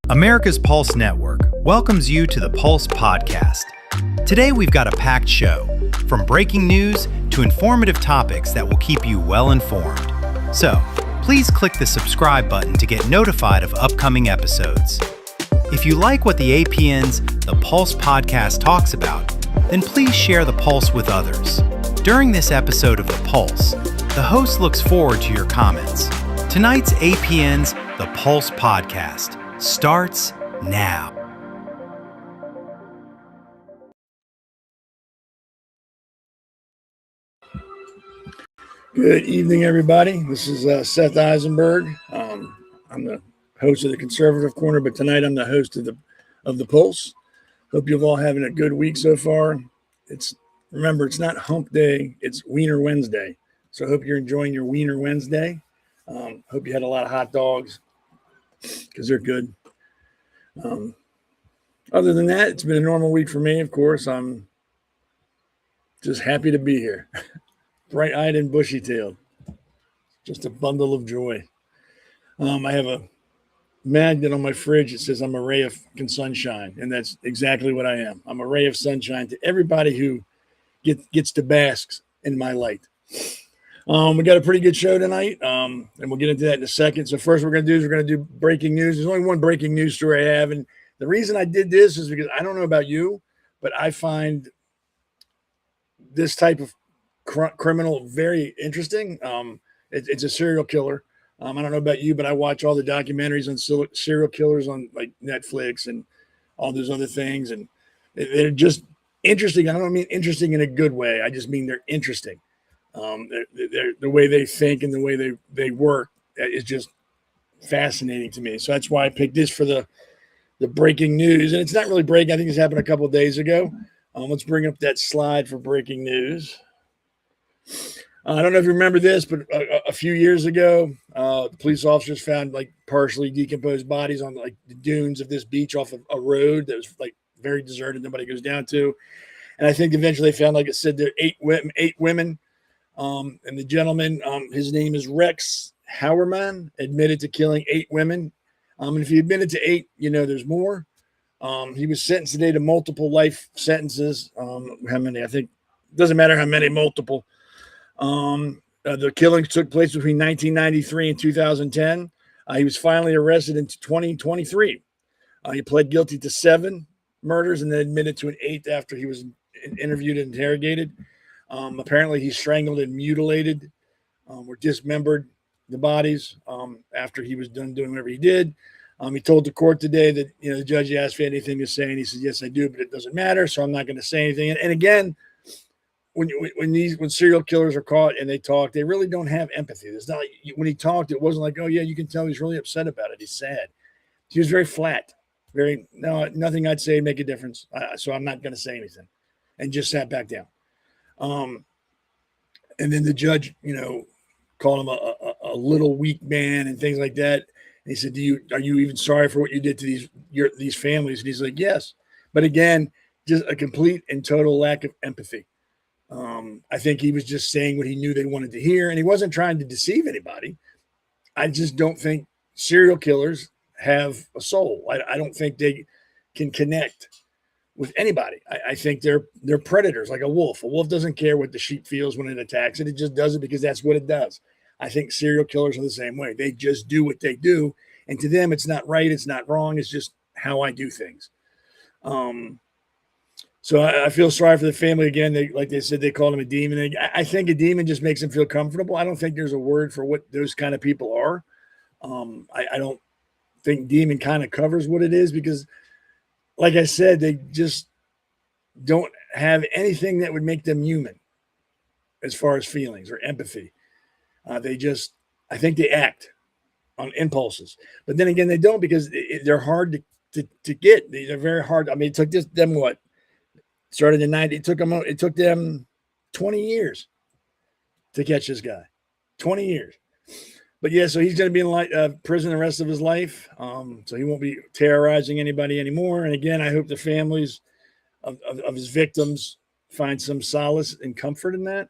America's Pulse Network welcomes you to the Pulse Podcast. Today we've got a packed show, from breaking news to informative topics that will keep you well informed. So, please click the subscribe button to get notified of upcoming episodes. If you like what the APN's The Pulse Podcast talks about, then please share the Pulse with others. During this episode of The Pulse, the host looks forward to your comments. Tonight's APN's The Pulse Podcast starts now. Good evening, everybody. This is Seth Eisenberg. I'm the host of the Conservative Corner, but tonight I'm the host of the Pulse. Hope you've all having a good week so far. Remember, it's not Hump Day; it's Wiener Wednesday. So I hope you're enjoying your Wiener Wednesday. Hope you had a lot of hot dogs because they're good. Other than that, it's been a normal week for me. Of course, I'm just happy to be here. Bright-eyed and bushy-tailed. Just a bundle of joy. I have a magnet on my fridge that says I'm a ray of sunshine, and that's exactly what I am. I'm a ray of sunshine to everybody who gets to bask in my light. We got a pretty good show tonight, and we'll get into that in a second. So first we're going to do breaking news. There's only one breaking news story I have, and the reason I did this is because I don't know about you, but I find this type of criminal very interesting. It's a serial killer. I don't know about you, but I watch all the documentaries on serial killers on like Netflix and all those other things, and they're just interesting. I don't mean interesting in a good way. I just mean they're interesting. They're the way they think and the way they work is just fascinating to me. So that's why I picked this for the breaking news. And it's not really breaking. I think this happened a couple of days ago. Let's bring up that slide for breaking news. I don't know if you remember this, but a few years ago, the police officers found like partially decomposed bodies on like the dunes of this beach off of a road that was like very deserted. Nobody goes down to. And I think eventually they found, like it said, there 8 women. And the gentleman, his name is Rex Hauerman, admitted to killing 8 women. And if he admitted to 8, you know there's more. He was sentenced today to multiple life sentences. How many? I think it doesn't matter how many, multiple. The killings took place between 1993 and 2010. He was finally arrested in 2023. He pled guilty to 7 murders and then admitted to an 8th after he was interviewed and interrogated. Apparently he strangled and mutilated or dismembered the bodies after he was done doing whatever he did. He told the court today that, the judge asked if he had anything to say, and he said, yes, I do, but it doesn't matter, so I'm not going to say anything. And again, when serial killers are caught and they talk, they really don't have empathy. There's not like, when he talked, it wasn't like, oh yeah, you can tell he's really upset about it. He's sad. He was very flat, nothing I'd say would make a difference. So I'm not going to say anything, and just sat back down. And then the judge, called him a little weak man and things like that. And he said, are you even sorry for what you did to these families? And he's like, yes. But again, just a complete and total lack of empathy. I think he was just saying what he knew they wanted to hear, and he wasn't trying to deceive anybody. I just don't think serial killers have a soul. I don't think they can connect with anybody. I think they're predators, like a wolf. A wolf doesn't care what the sheep feels when it attacks it. It just does it because that's what it does. I think serial killers are the same way. They just do what they do, and to them, it's not right, it's not wrong. It's just how I do things. So I feel sorry for the family. Again, they said, they called him a demon. I think a demon just makes them feel comfortable. I don't think there's a word for what those kind of people are. I don't think demon kind of covers what it is because, like I said, they just don't have anything that would make them human as far as feelings or empathy. I think they act on impulses. But then again, they don't because they're hard to get. They're very hard. I mean, it took them what? Started in 90. It took them 20 years to catch this guy. 20 years. But yeah, so he's going to be in prison the rest of his life. So he won't be terrorizing anybody anymore. And again, I hope the families of his victims find some solace and comfort in that.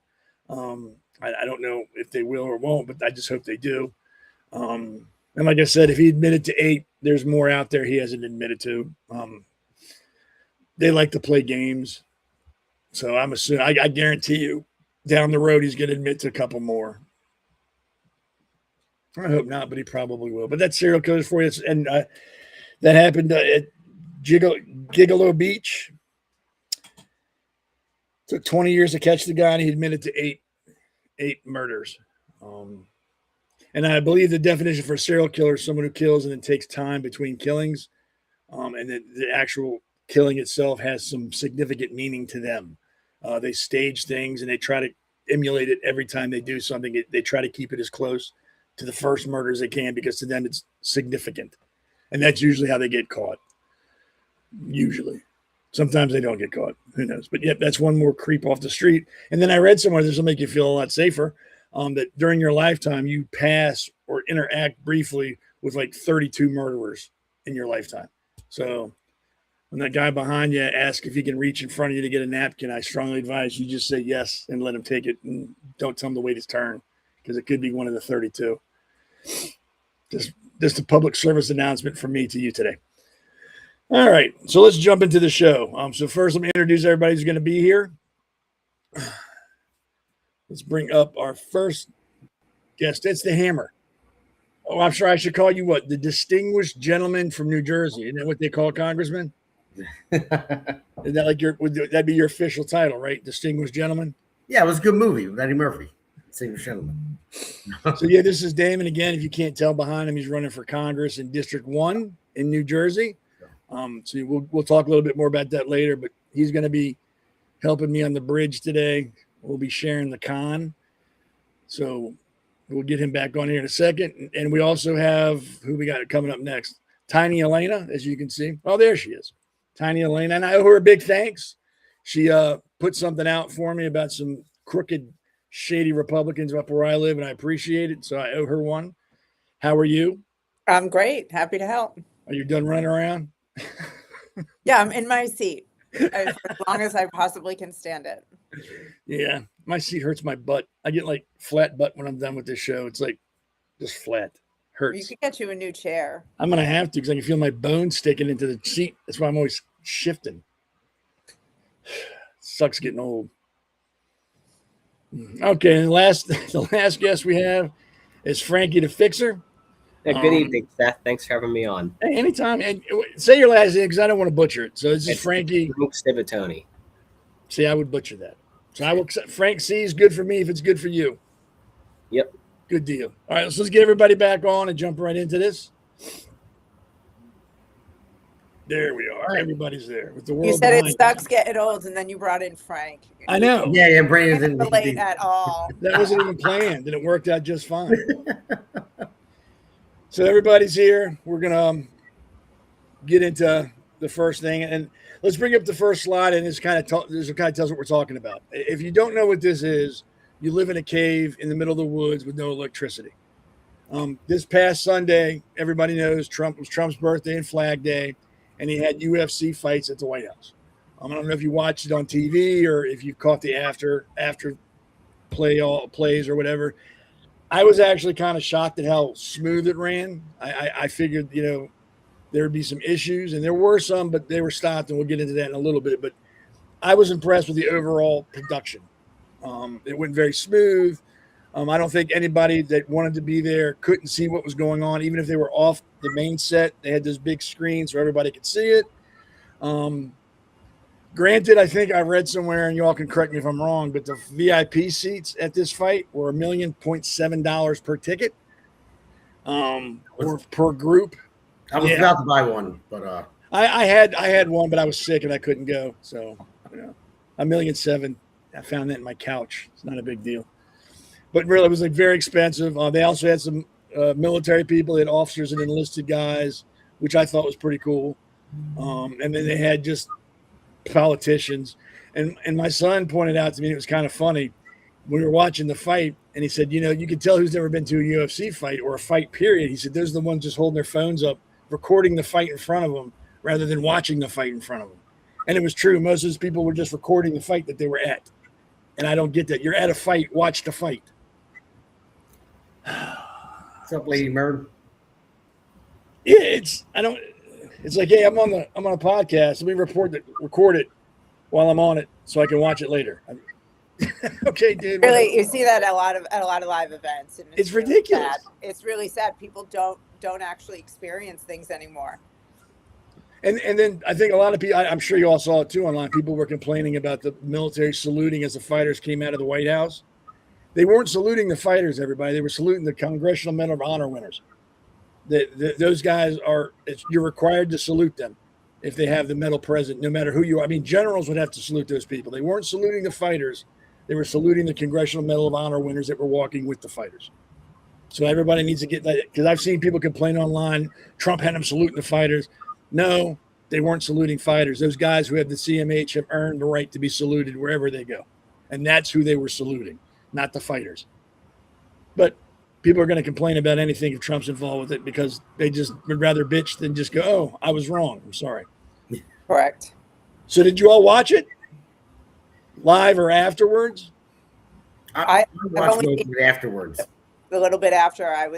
I don't know if they will or won't, but I just hope they do. And like I said, if he admitted to 8, there's more out there he hasn't admitted to. They like to play games. So I'm assuming, I guarantee you, down the road, he's going to admit to a couple more. I hope not, but he probably will. But that's serial killers for you. And that happened at Gigolo Beach. Took 20 years to catch the guy, and he admitted to eight murders. And I believe the definition for a serial killer is someone who kills and then takes time between killings. And the actual killing itself has some significant meaning to them. They stage things, and they try to emulate it every time they do something. They try to keep it as close to the first murder as they can, because to them it's significant. And that's usually how they get caught. Usually. Sometimes they don't get caught. Who knows? But yep, that's one more creep off the street. And then I read somewhere, this will make you feel a lot safer, that during your lifetime, you pass or interact briefly with like 32 murderers in your lifetime. So when that guy behind you asks if he can reach in front of you to get a napkin, I strongly advise you just say yes and let him take it, and don't tell him to wait his turn, because it could be one of the 32. Just a public service announcement from me to you today. All right, so let's jump into the show. So first, let me introduce everybody who's going to be here. Let's bring up our first guest. It's the Hammer. Oh, I'm sure I should call you what? The distinguished gentleman from New Jersey. Isn't that what they call Congressman? Is that like that'd be your official title, right? Distinguished gentleman? Yeah, it was a good movie with Eddie Murphy. Distinguished gentleman. So yeah, this is Damon again. If you can't tell behind him, he's running for Congress in District 1 in New Jersey. So we'll talk a little bit more about that later, but he's going to be helping me on the bridge today. We'll be sharing the con. So we'll get him back on here in a second. And we also have who we got coming up next. Tiny Elana, as you can see. Oh, there she is. Tiny Elana. And I owe her a big thanks. She put something out for me about some crooked, shady Republicans up where I live, and I appreciate it. So I owe her one. How are you? I'm great. Happy to help. Are you done running around? Yeah, I'm in my seat as long as I possibly can stand it. Yeah, my seat hurts my butt. I get like flat butt when I'm done with this show. It's like just flat. Hurts. You could get you a new chair. I'm going to have to, because I can feel my bones sticking into the seat. That's why I'm always shifting. Sucks getting old. Okay, and the last guest we have is Frankie the Fixer. Yeah, good evening, Seth. Thanks for having me on. Hey, anytime. And say your last name, because I don't want to butcher it. So this is Frankie. Stivatoni. See, I would butcher that. So I will. Frank C is good for me if it's good for you. Yep. Good deal. All right, so let's get everybody back on and jump right into this. There we are. Everybody's there with the world. You said it sucks getting old, and then you brought in Frank. I know. Yeah, Brandon didn't relate at all. That wasn't even planned, and it worked out just fine. So everybody's here. We're gonna get into the first thing, and let's bring up the first slide. And this kind of tells what we're talking about. If you don't know what this is, you live in a cave in the middle of the woods with no electricity. This past Sunday, everybody knows was Trump's birthday and Flag Day, and he had UFC fights at the White House. I don't know if you watched it on TV or if you caught the after plays or whatever. I was actually kind of shocked at how smooth it ran. I figured, there would be some issues, and there were some, but they were stopped, and we'll get into that in a little bit. But I was impressed with the overall production. It went very smooth. I don't think anybody that wanted to be there couldn't see what was going on, even if they were off the main set. They had those big screens so everybody could see it. Granted, I think I read somewhere, and you all can correct me if I'm wrong, but the VIP seats at this fight were $1.7 million per ticket, or per group. I was about to buy one, but I had one, but I was sick and I couldn't go. So, $1.7 million. I found that in my couch. It's not a big deal, but really, it was like very expensive. They also had some military people, they had officers and enlisted guys, which I thought was pretty cool. And then they had just politicians, and my son pointed out to me, it was kind of funny when we were watching the fight, and he said, you can tell who's never been to a UFC fight or a fight period. He said those are the ones just holding their phones up recording the fight in front of them rather than watching the fight in front of them. And it was true. Most of those people were just recording the fight that they were at, and I don't get that. You're at a fight, watch the fight. What's up, Lady Murd? Yeah, it's like, hey, I'm on a podcast. Let me record it while I'm on it so I can watch it later. Okay, dude. Whatever. Really, you see that at a lot of live events, and It's really ridiculous. sad. It's really sad. People don't actually experience things anymore. And then I think a lot of people, I'm sure you all saw it too online. People were complaining about the military saluting as the fighters came out of the White House. They weren't saluting the fighters, everybody. They were saluting the Congressional Medal of Honor winners. Those guys you're required to salute them if they have the medal present, no matter who you are. I mean, generals would have to salute those people. They weren't saluting the fighters. They were saluting the Congressional Medal of Honor winners that were walking with the fighters. So everybody needs to get that, because I've seen people complain online, Trump had them saluting the fighters. No, they weren't saluting fighters. Those guys who have the CMH have earned the right to be saluted wherever they go. And that's who they were saluting, not the fighters. But people are going to complain about anything if Trump's involved with it because they just would rather bitch than just go, oh, I was wrong. I'm sorry. Correct. So did you all watch it live or afterwards? I watched it afterwards. A little bit after I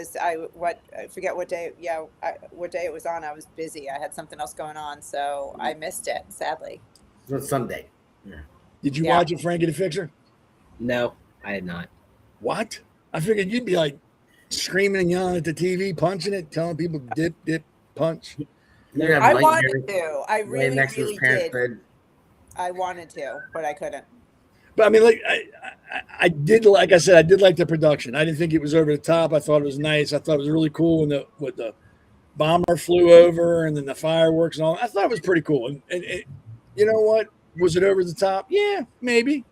forget what day. Yeah, what day it was on. I was busy. I had something else going on, so I missed it. Sadly. It was Sunday. Yeah. Did you watch it, Frankie the Fixer? No, I had not. What? I figured you'd be like screaming and yelling at the TV, punching it, telling people dip, punch. I wanted to. I really did. Bed. I wanted to, but I couldn't. But I mean, like I did, like I said, I did like the production. I didn't think it was over the top. I thought it was nice. I thought it was really cool when the bomber flew over and then the fireworks and all. I thought it was pretty cool. And you know what? Was it over the top? Yeah, maybe.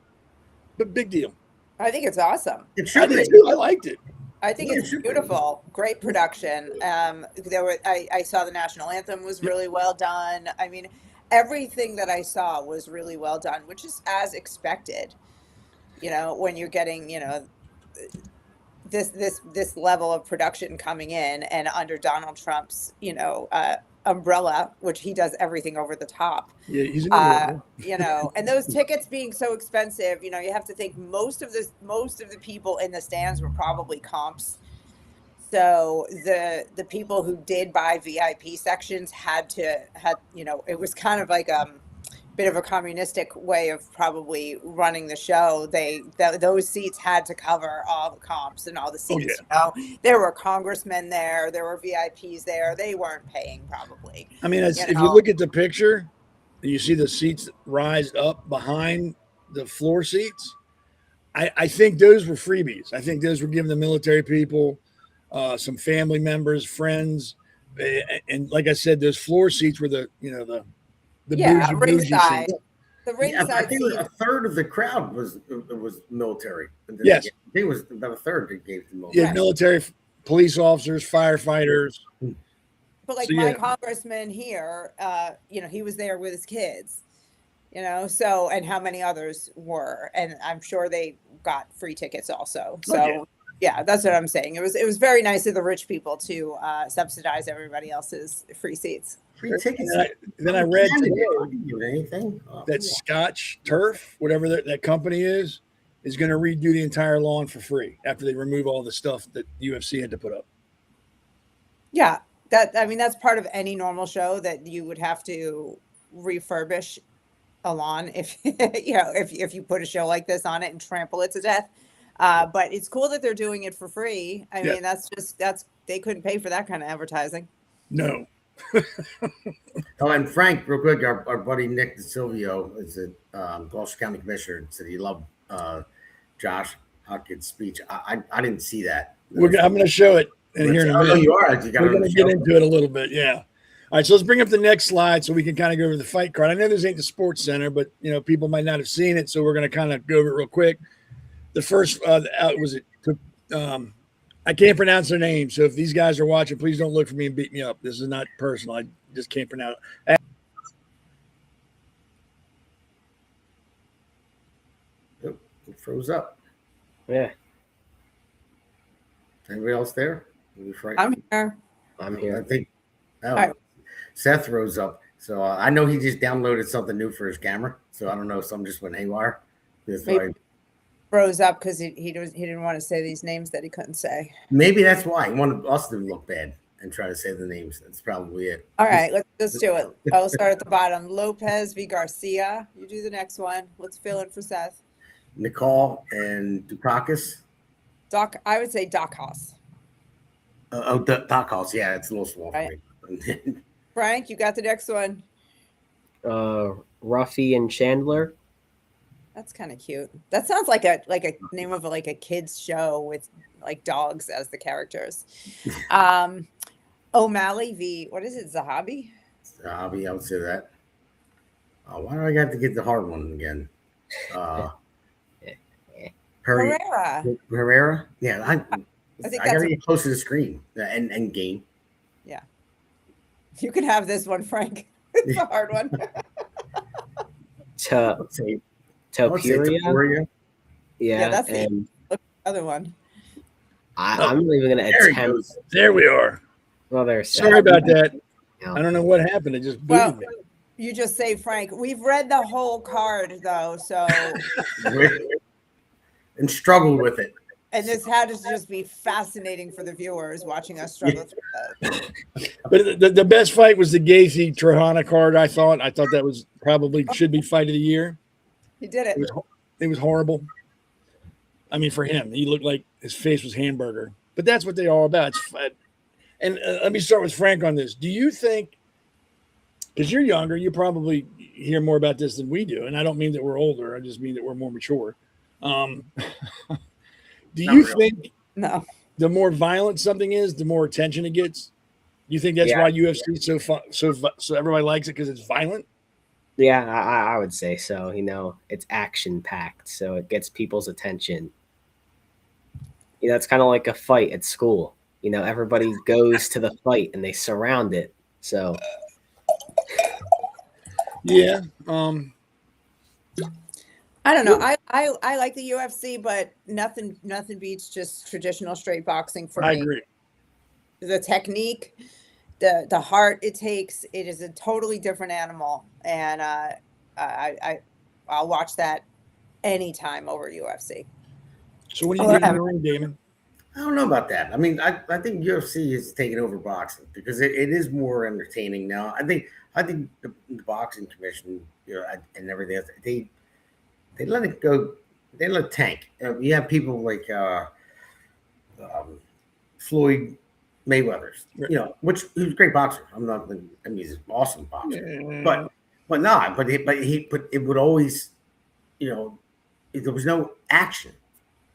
But big deal. I think it's awesome. I did too. I liked it. I think it's beautiful. Great production. I saw the national anthem was really well done. I mean, everything that I saw was really well done, which is as expected. You know, when you're getting, you know, this level of production coming in and under Donald Trump's, you know, umbrella, which he does everything over the top. Yeah, he's you know, and those tickets being so expensive, you know, you have to think most of the people in the stands were probably comps. So the people who did buy VIP sections had, you know, it was kind of like bit of a communistic way of probably running the show. Those seats had to cover all the comps and all the seats. Oh, yeah. You know, there were congressmen there were VIPs there. They weren't paying probably. I mean, if you look at the picture, you see the seats rise up behind the floor seats. I think those were freebies. I think those were given the military people, some family members, friends, and like I said, those floor seats were the ringside. The ringside. I think a third of the crowd was military. Yes, I think it was about a third that gave the military. Yeah, military, police officers, firefighters. But like my congressman here, you know, he was there with his kids. You know, so and how many others were, and I'm sure they got free tickets also. So yeah, that's what I'm saying. It was very nice of the rich people to subsidize everybody else's free seats. Free tickets. Then I read anything that Scotch Turf, whatever that company is going to redo the entire lawn for free after they remove all the stuff that UFC had to put up. Yeah, that's part of any normal show that you would have to refurbish a lawn if if you put a show like this on it and trample it to death. But it's cool that they're doing it for free. I mean, that's they couldn't pay for that kind of advertising. No. Oh, and Frank, real quick, our buddy Nick DeSilvio is a Gloucester County Commissioner, said he loved Josh Hawkins' speech. I didn't see that. I'm going to show it in here in a minute. You are. We're going to get into it a little bit. Yeah. All right, so let's bring up the next slide so we can kind of go over the fight card. I know this ain't the Sports Center, but you know people might not have seen it, so we're going to kind of go over it real quick. The first I can't pronounce their name, so if these guys are watching, please don't look for me and beat me up. This is not personal. I just can't pronounce it. It froze up. Yeah. Anybody else there? I'm here. I think Seth rose up. So I know he just downloaded something new for his camera. So I don't know if something just went haywire. Froze up because he didn't want to say these names that he couldn't say. Maybe that's why he wanted us to look bad. and try to say the names. That's probably it. All right, let's just do it. I'll start at the bottom. Lopez v. Garcia. You do the next one. Let's fill in for Seth. Nicole and Dukakis. Doc, I would say Doc Haas. Doc House. Yeah, it's a little small for me. Frank, you got the next one. Ruffy and Chandler. That's kind of cute. That sounds like a name of a kids show with like dogs as the characters. O'Malley v. What is it? Zahabi? Zahabi, I would say that. Why do I have to get the hard one again? Herrera? Yeah, I think I gotta get close to the screen and game. Yeah. You can have this one, Frank. It's a hard one. Topuria. Yeah, that's the other one. I'm not even going to attempt. There we are. Well, there's sorry about that. I don't know what happened. It just booted me. You just say Frank. We've read the whole card though, so and struggled with it. And this had to just be fascinating for the viewers watching us struggle through that. But the best fight was the Gaethje Trajana card. I thought that was probably should be fight of the year. He did it. It was horrible. I mean, for him, he looked like his face was hamburger. But that's what they're all about. And let me start with Frank on this. Do you think, because you're younger, you probably hear more about this than we do, and I don't mean that we're older. I just mean that we're more mature. Do you think the more violent something is, the more attention it gets? You think that's why UFC is so fun, so everybody likes it because it's violent? Yeah, I would say so. It's action packed, so it gets people's attention. It's kind of like a fight at school. Everybody goes to the fight and they surround it. So, yeah. I don't know. I like the UFC, but nothing beats just traditional straight boxing for me. I agree. The technique, the heart it takes, it is a totally different animal, and I'll watch that anytime over UFC. So what do you think in the ring, Damon? I don't know about that. I mean, I think UFC is taking over boxing because it is more entertaining now. I think the boxing commission, and everything else, they let it go. They let it tank. You have people like Floyd Mayweather's, which he was a great boxer. He's an awesome boxer. But it would always, there was no action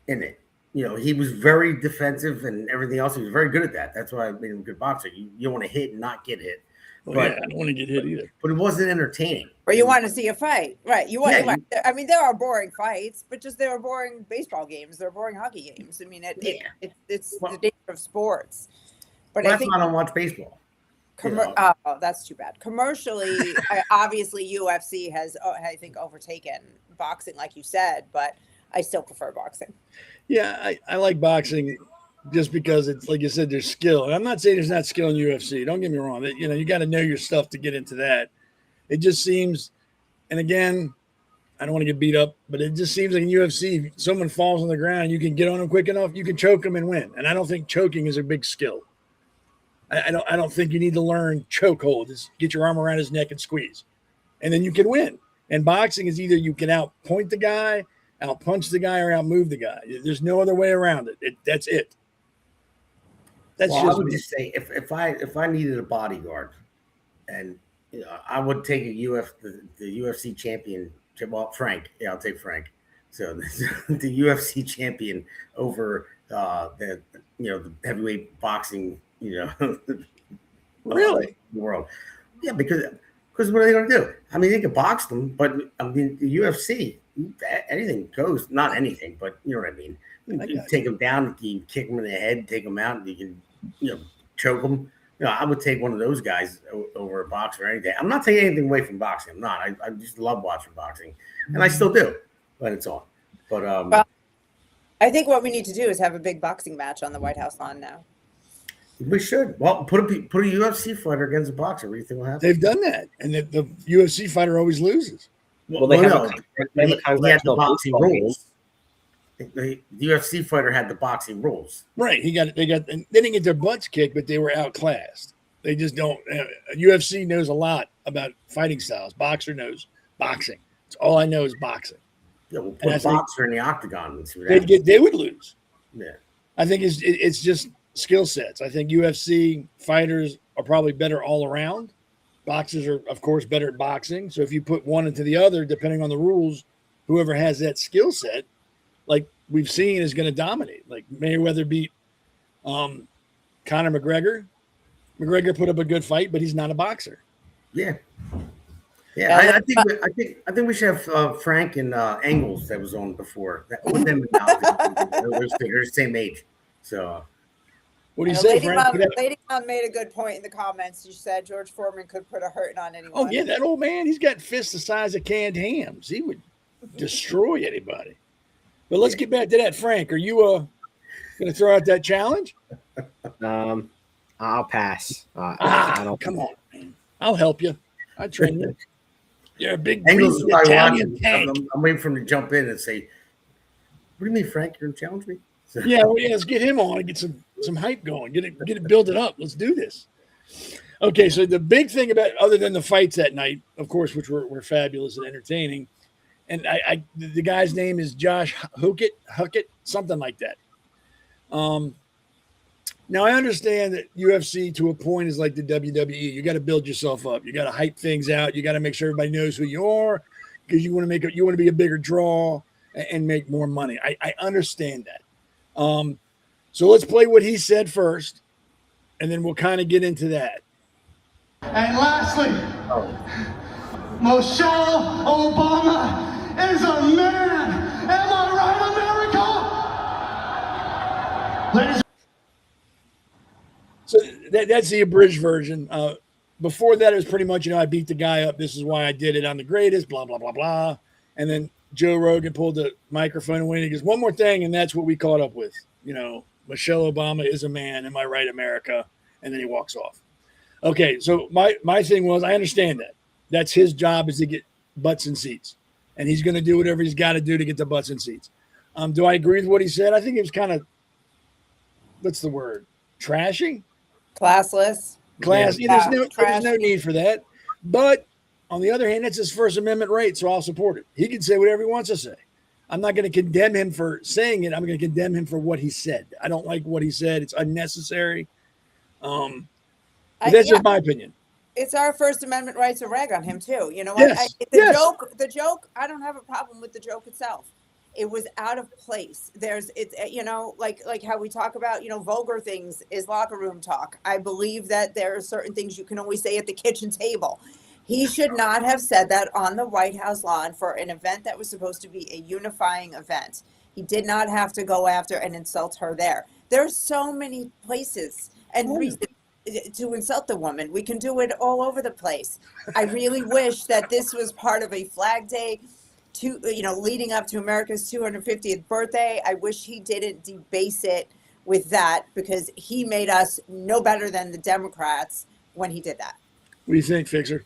in it. He was very defensive and everything else. He was very good at that. That's why I made him a good boxer. You don't want to hit and not get hit. But I don't want to get hit either. But it wasn't entertaining. Or you want to see a fight, right? I mean, there are boring fights, but there are boring baseball games. There are boring hockey games. I mean, it's the nature of sports. But I think I don't watch baseball. Oh, that's too bad. Commercially, obviously, UFC has, I think, overtaken boxing, like you said. But I still prefer boxing. Yeah, I like boxing just because it's like you said, there's skill. And I'm not saying there's not skill in UFC. Don't get me wrong. You got to know your stuff to get into that. It just seems, and again, I don't want to get beat up, but it just seems like in UFC, if someone falls on the ground, you can get on them quick enough, you can choke them and win. And I don't think choking is a big skill. I don't think you need to learn chokehold. Just get your arm around his neck and squeeze, and then you can win. And boxing is either you can outpoint the guy, outpunch the guy, or outmove the guy. There's no other way around it. That's it. I would just say if I needed a bodyguard, and I would take the UFC champion. Well, Frank. Yeah, I'll take Frank. So the UFC champion over the heavyweight boxing. Really? World. Yeah, because what are they going to do? I mean, they can box them, but I mean, the UFC, anything goes. Not anything, but you know what I mean. You take them down, you can kick them in the head, take them out, and you can, choke them. I would take one of those guys over a boxer any day. I'm not taking anything away from boxing. I'm not. I just love watching boxing, and I still do when it's on. But well, I think what we need to do is have a big boxing match on the White House lawn now. We should. Well, put a UFC fighter against a boxer. What do you think will happen? They've done that, and the UFC fighter always loses. Well, they have the boxing rules. The UFC fighter had the boxing rules. Right. They didn't get their butts kicked, but they were outclassed. They just don't. UFC knows a lot about fighting styles. Boxer knows boxing. It's all I know is boxing. Yeah, we'll put a boxer in the octagon and see what they would lose. Yeah. I think it's just skill sets. I think UFC fighters are probably better all around. Boxers are, of course, better at boxing. So if you put one into the other, depending on the rules, whoever has that skill set, like we've seen, is going to dominate. Like Mayweather beat Conor McGregor. McGregor put up a good fight, but he's not a boxer. Yeah. Yeah, I think we should have Frank and Engels that was on before. With them they're the same age. So what do you say, Frank? Lady Mom made a good point in the comments. She said George Foreman could put a hurting on anyone. Oh yeah, that old man, he's got fists the size of canned hams. He would destroy anybody. But let's get back to that, Frank. Are you going to throw out that challenge? I'll pass. I don't. Come on, man. I'll help you. I train you. You're a big Engels Italian tank. I'm waiting for him to jump in and say, "What do you mean, Frank? You're going to challenge me?" So. Yeah, let's get him on and get some hype going. Get it build it up. Let's do this. Okay, so the big thing about, other than the fights that night, of course, which were fabulous and entertaining, and the guy's name is Josh Huckett, something like that. Now I understand that UFC to a point is like the WWE. You got to build yourself up. You got to hype things out. You got to make sure everybody knows who you are, because you want to be a bigger draw and make more money. I understand that. So let's play what he said first, and then we'll kind of get into that. And lastly, Michelle Obama is a man. Am I right, America? Ladies. So that's the abridged version. Before that, it was pretty much, I beat the guy up. This is why I did it. I'm the greatest, blah, blah, blah, blah. And then Joe Rogan pulled the microphone away and he goes, one more thing, and that's what we caught up with. Michelle Obama is a man. Am I right, America? And then he walks off. Okay, so my thing was, I understand that. That's his job, is to get butts and seats. And he's going to do whatever he's got to do to get the butts and seats. Do I agree with what he said? I think it was kind of, what's the word? Trashy? Classless. There's no need for that. But on the other hand, that's his First Amendment right, so I'll support it. He can say whatever he wants to say. I'm not going to condemn him for saying it. I'm going to condemn him for what he said. I don't like what he said. It's unnecessary. That's just my opinion. It's our First Amendment right to rag on him too. You know what? Yes. The joke, I don't have a problem with the joke itself. It was out of place. Like how we talk about, vulgar things is locker room talk. I believe that there are certain things you can only say at the kitchen table. He should not have said that on the White House lawn for an event that was supposed to be a unifying event. He did not have to go after and insult her there. There are so many places and reasons to insult the woman. We can do it all over the place. I really wish that this was part of a Flag Day leading up to America's 250th birthday. I wish he didn't debase it with that, because he made us no better than the Democrats when he did that. What do you think, Fixer?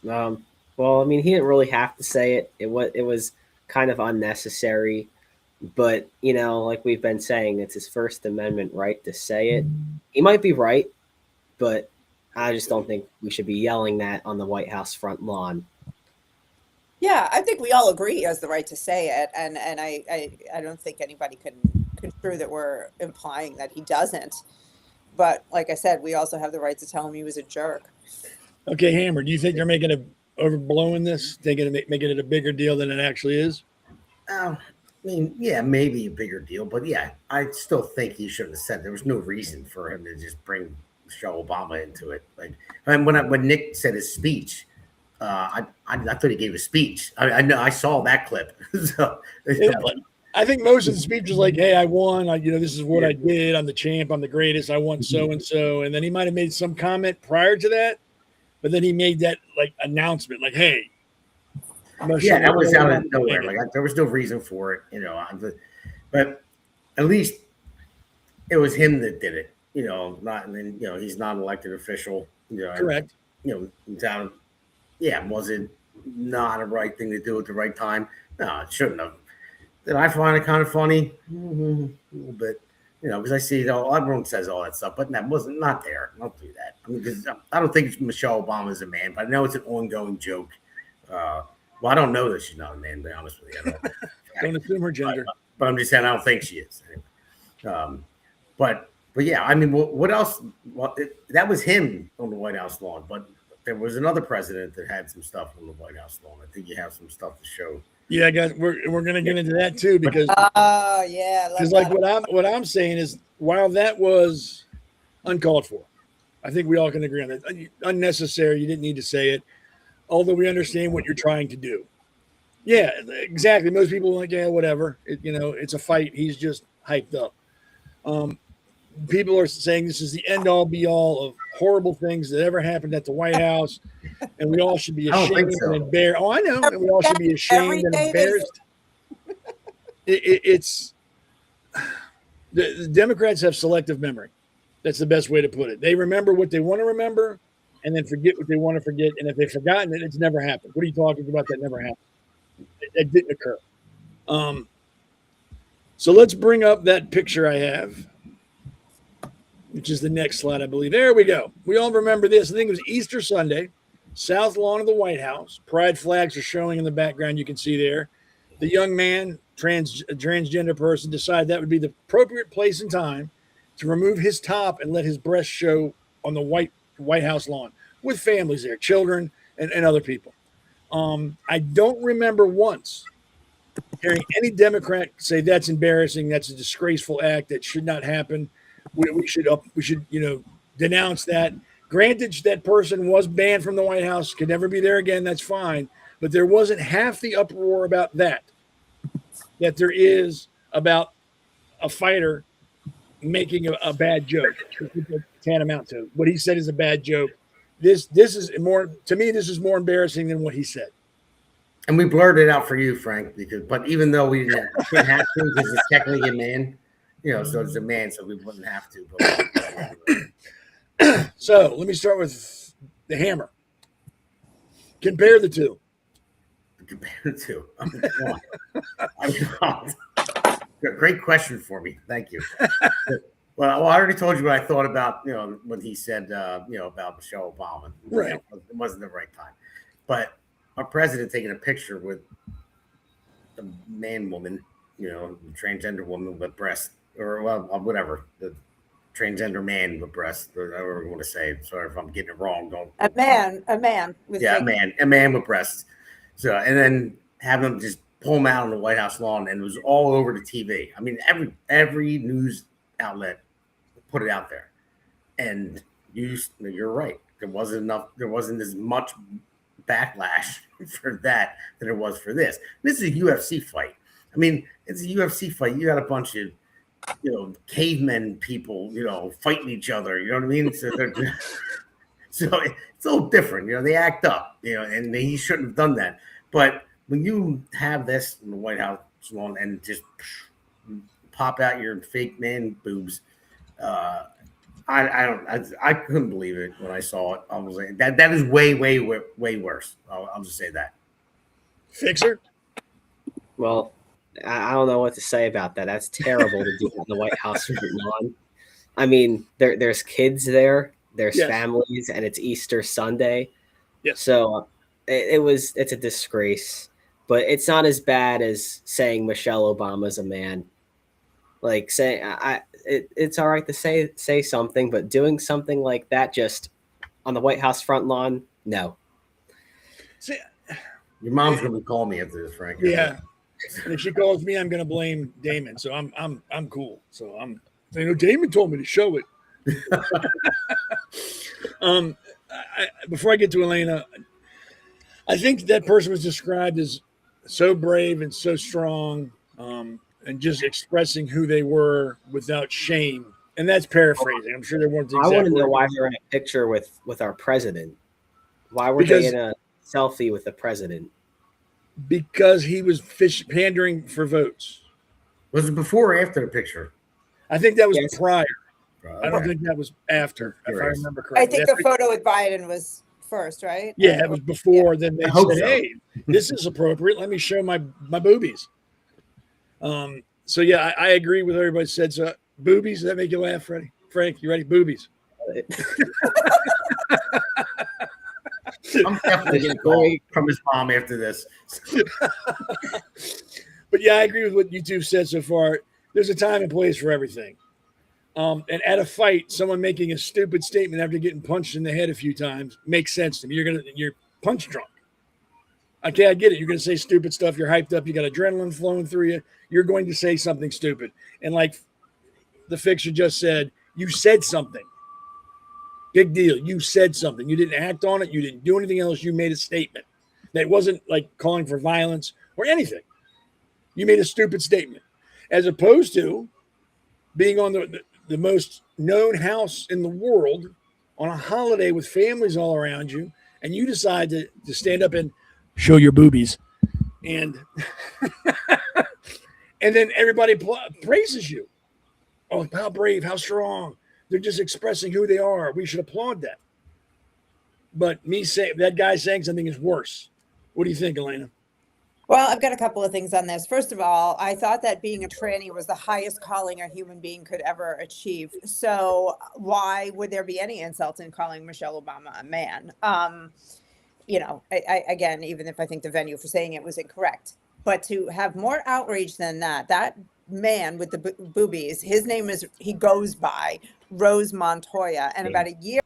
Well, I mean, he didn't really have to say it. It was kind of unnecessary, but like we've been saying, it's his First Amendment right to say it. He might be right, but I just don't think we should be yelling that on the White House front lawn. Yeah, I think we all agree he has the right to say it, and I don't think anybody can construe that we're implying that he doesn't. But like I said, we also have the right to tell him he was a jerk. Okay, Hammer, do you think they're making overblowing this, making it a bigger deal than it actually is? I mean, yeah, maybe a bigger deal, but yeah, I still think he shouldn't have said. There was no reason for him to just bring Michelle Obama into it. Like, when Nick said his speech, I thought he gave a speech. I know I saw that clip. So, I think most of the speech was like, "Hey, I won. This is what I did. I'm the champ. I'm the greatest. I won so and so." And then he might have made some comment prior to that, but then he made that announcement, like, "Hey." Yeah, that was out of nowhere. There was no reason for it, but at least it was him that did it. He's not an elected official. Correct. Down. Yeah, was it not a right thing to do at the right time? No, it shouldn't have. Did I find it kind of funny? A little bit. Because I see everyone says all that stuff, but that wasn't not there. Don't do that. I mean, because I don't think Michelle Obama is a man, but I know it's an ongoing joke. Well, I don't know that she's not a man, to be honest with you. Don't assume her gender. But I'm just saying I don't think she is. But yeah, I mean, what else? Well, that was him on the White House lawn, but there was another president that had some stuff on the White House lawn. I think you have some stuff to show. Yeah, guys, we're gonna get into that too because like what I'm saying is while that was uncalled for, I think we all can agree on that. Unnecessary, you didn't need to say it, although we understand what you're trying to do. Yeah, exactly. Most people are like, yeah, whatever. It's a fight. He's just hyped up. People are saying this is the end all be all of horrible things that ever happened at the White House, and we all should be ashamed and embarrassed. Oh, I know, and we all should be ashamed and embarrassed. It's the Democrats have selective memory. That's the best way to put it. They remember what they want to remember, and then forget what they want to forget. And if they've forgotten it, it's never happened. What are you talking about? That never happened. That didn't occur. So let's bring up that picture I have, which is the next slide, I believe. There we go. We all remember this. I think it was Easter Sunday, South Lawn of the White House. Pride flags are showing in the background. You can see there. The young man, transgender person, decided that would be the appropriate place and time to remove his top and let his breast show on the White House lawn with families there, children and other people. I don't remember once hearing any Democrat say that's embarrassing, that's a disgraceful act, that should not happen. We should denounce that. Granted, that person was banned from the White House, could never be there again. That's fine, but there wasn't half the uproar about that there is about a fighter making a bad joke. Tantamount to what he said is a bad joke. This is more, to me, this is more embarrassing than what he said. And we blurred it out for you, Frank, but even though we didn't have to, because it's technically a man, so it's a man, so we wouldn't have to. But so let me start with the hammer. Compare the two. Great question for me. Thank you. Well, I already told you what I thought about, when he said, about Michelle Obama. Right. It wasn't the right time. But our president taking a picture with a woman, transgender woman with breasts, or whatever, the transgender man with breasts, or whatever you want to say. Sorry if I'm getting it wrong. A man with a man with breasts. So, and then have them just pull him out on the White House lawn, and it was all over the TV. I mean, every news outlet put it out there, and you're right. There wasn't as much backlash for that than there was for this. This is a UFC fight. I mean, it's a UFC fight. You got a bunch of cavemen people, fighting each other. You know what I mean? So so it's a little different. They act up. And he shouldn't have done that. But when you have this in the White House lawn and just pop out your fake man boobs, I couldn't believe it when I saw it. I was like, that is way worse. I'll just say that. Fixer? Well, I don't know what to say about that. That's terrible to do on the White House lawn. I mean, there's kids there, there's families, and it's Easter Sunday. Yes. So it's a disgrace, but it's not as bad as saying Michelle Obama's a man. Like it's all right to say something, but doing something like that just on the White House front lawn, no. See, your mom's gonna be calling me after this, Frank. Yeah. And if she calls me, I'm gonna blame Damon. So I'm cool. So I'm saying, Damon told me to show it. Before I get to Elana, I think that person was described as so brave and so strong, and just expressing who they were without shame. And that's paraphrasing. I'm sure they weren't the exact I want to know word. why they're in a picture with our president. Why were they in a selfie with the president? Because he was pandering for votes. Was it before or after the picture? I think that was prior. Okay. I don't think that was after, if I remember correctly. I think the photo with Biden was first, right? Yeah, it was before. Yeah. Then they said, "Hey, this is appropriate. Let me show my boobies." So yeah, I agree with what everybody said. So boobies, does that make you laugh, Freddie? Frank, you ready? Boobies. I'm definitely going to call from his mom after this. But yeah, I agree with what you two said so far. There's a time and place for everything. And at a fight, someone making a stupid statement after getting punched in the head a few times makes sense to me. You're punch drunk. Okay, I get it. You're going to say stupid stuff. You're hyped up. You got adrenaline flowing through you. You're going to say something stupid. And like the fixer just said, you said something. Big deal. You said something. You didn't act on it. You didn't do anything else. You made a statement that wasn't like calling for violence or anything. You made a stupid statement, as opposed to being on the most known house in the world on a holiday with families all around you, and you decide to stand up and show your boobies, and and then everybody praises you. Oh, how brave, how strong. They're just expressing who they are. We should applaud that. But me saying that guy saying something is worse. What do you think, Elana? Well, I've got a couple of things on this. First of all, I thought that being a tranny was the highest calling a human being could ever achieve. So why would there be any insult in calling Michelle Obama a man? I again, even if I think the venue for saying it was incorrect, but to have more outrage than that man with the boobies, he goes by Rose Montoya, and about a year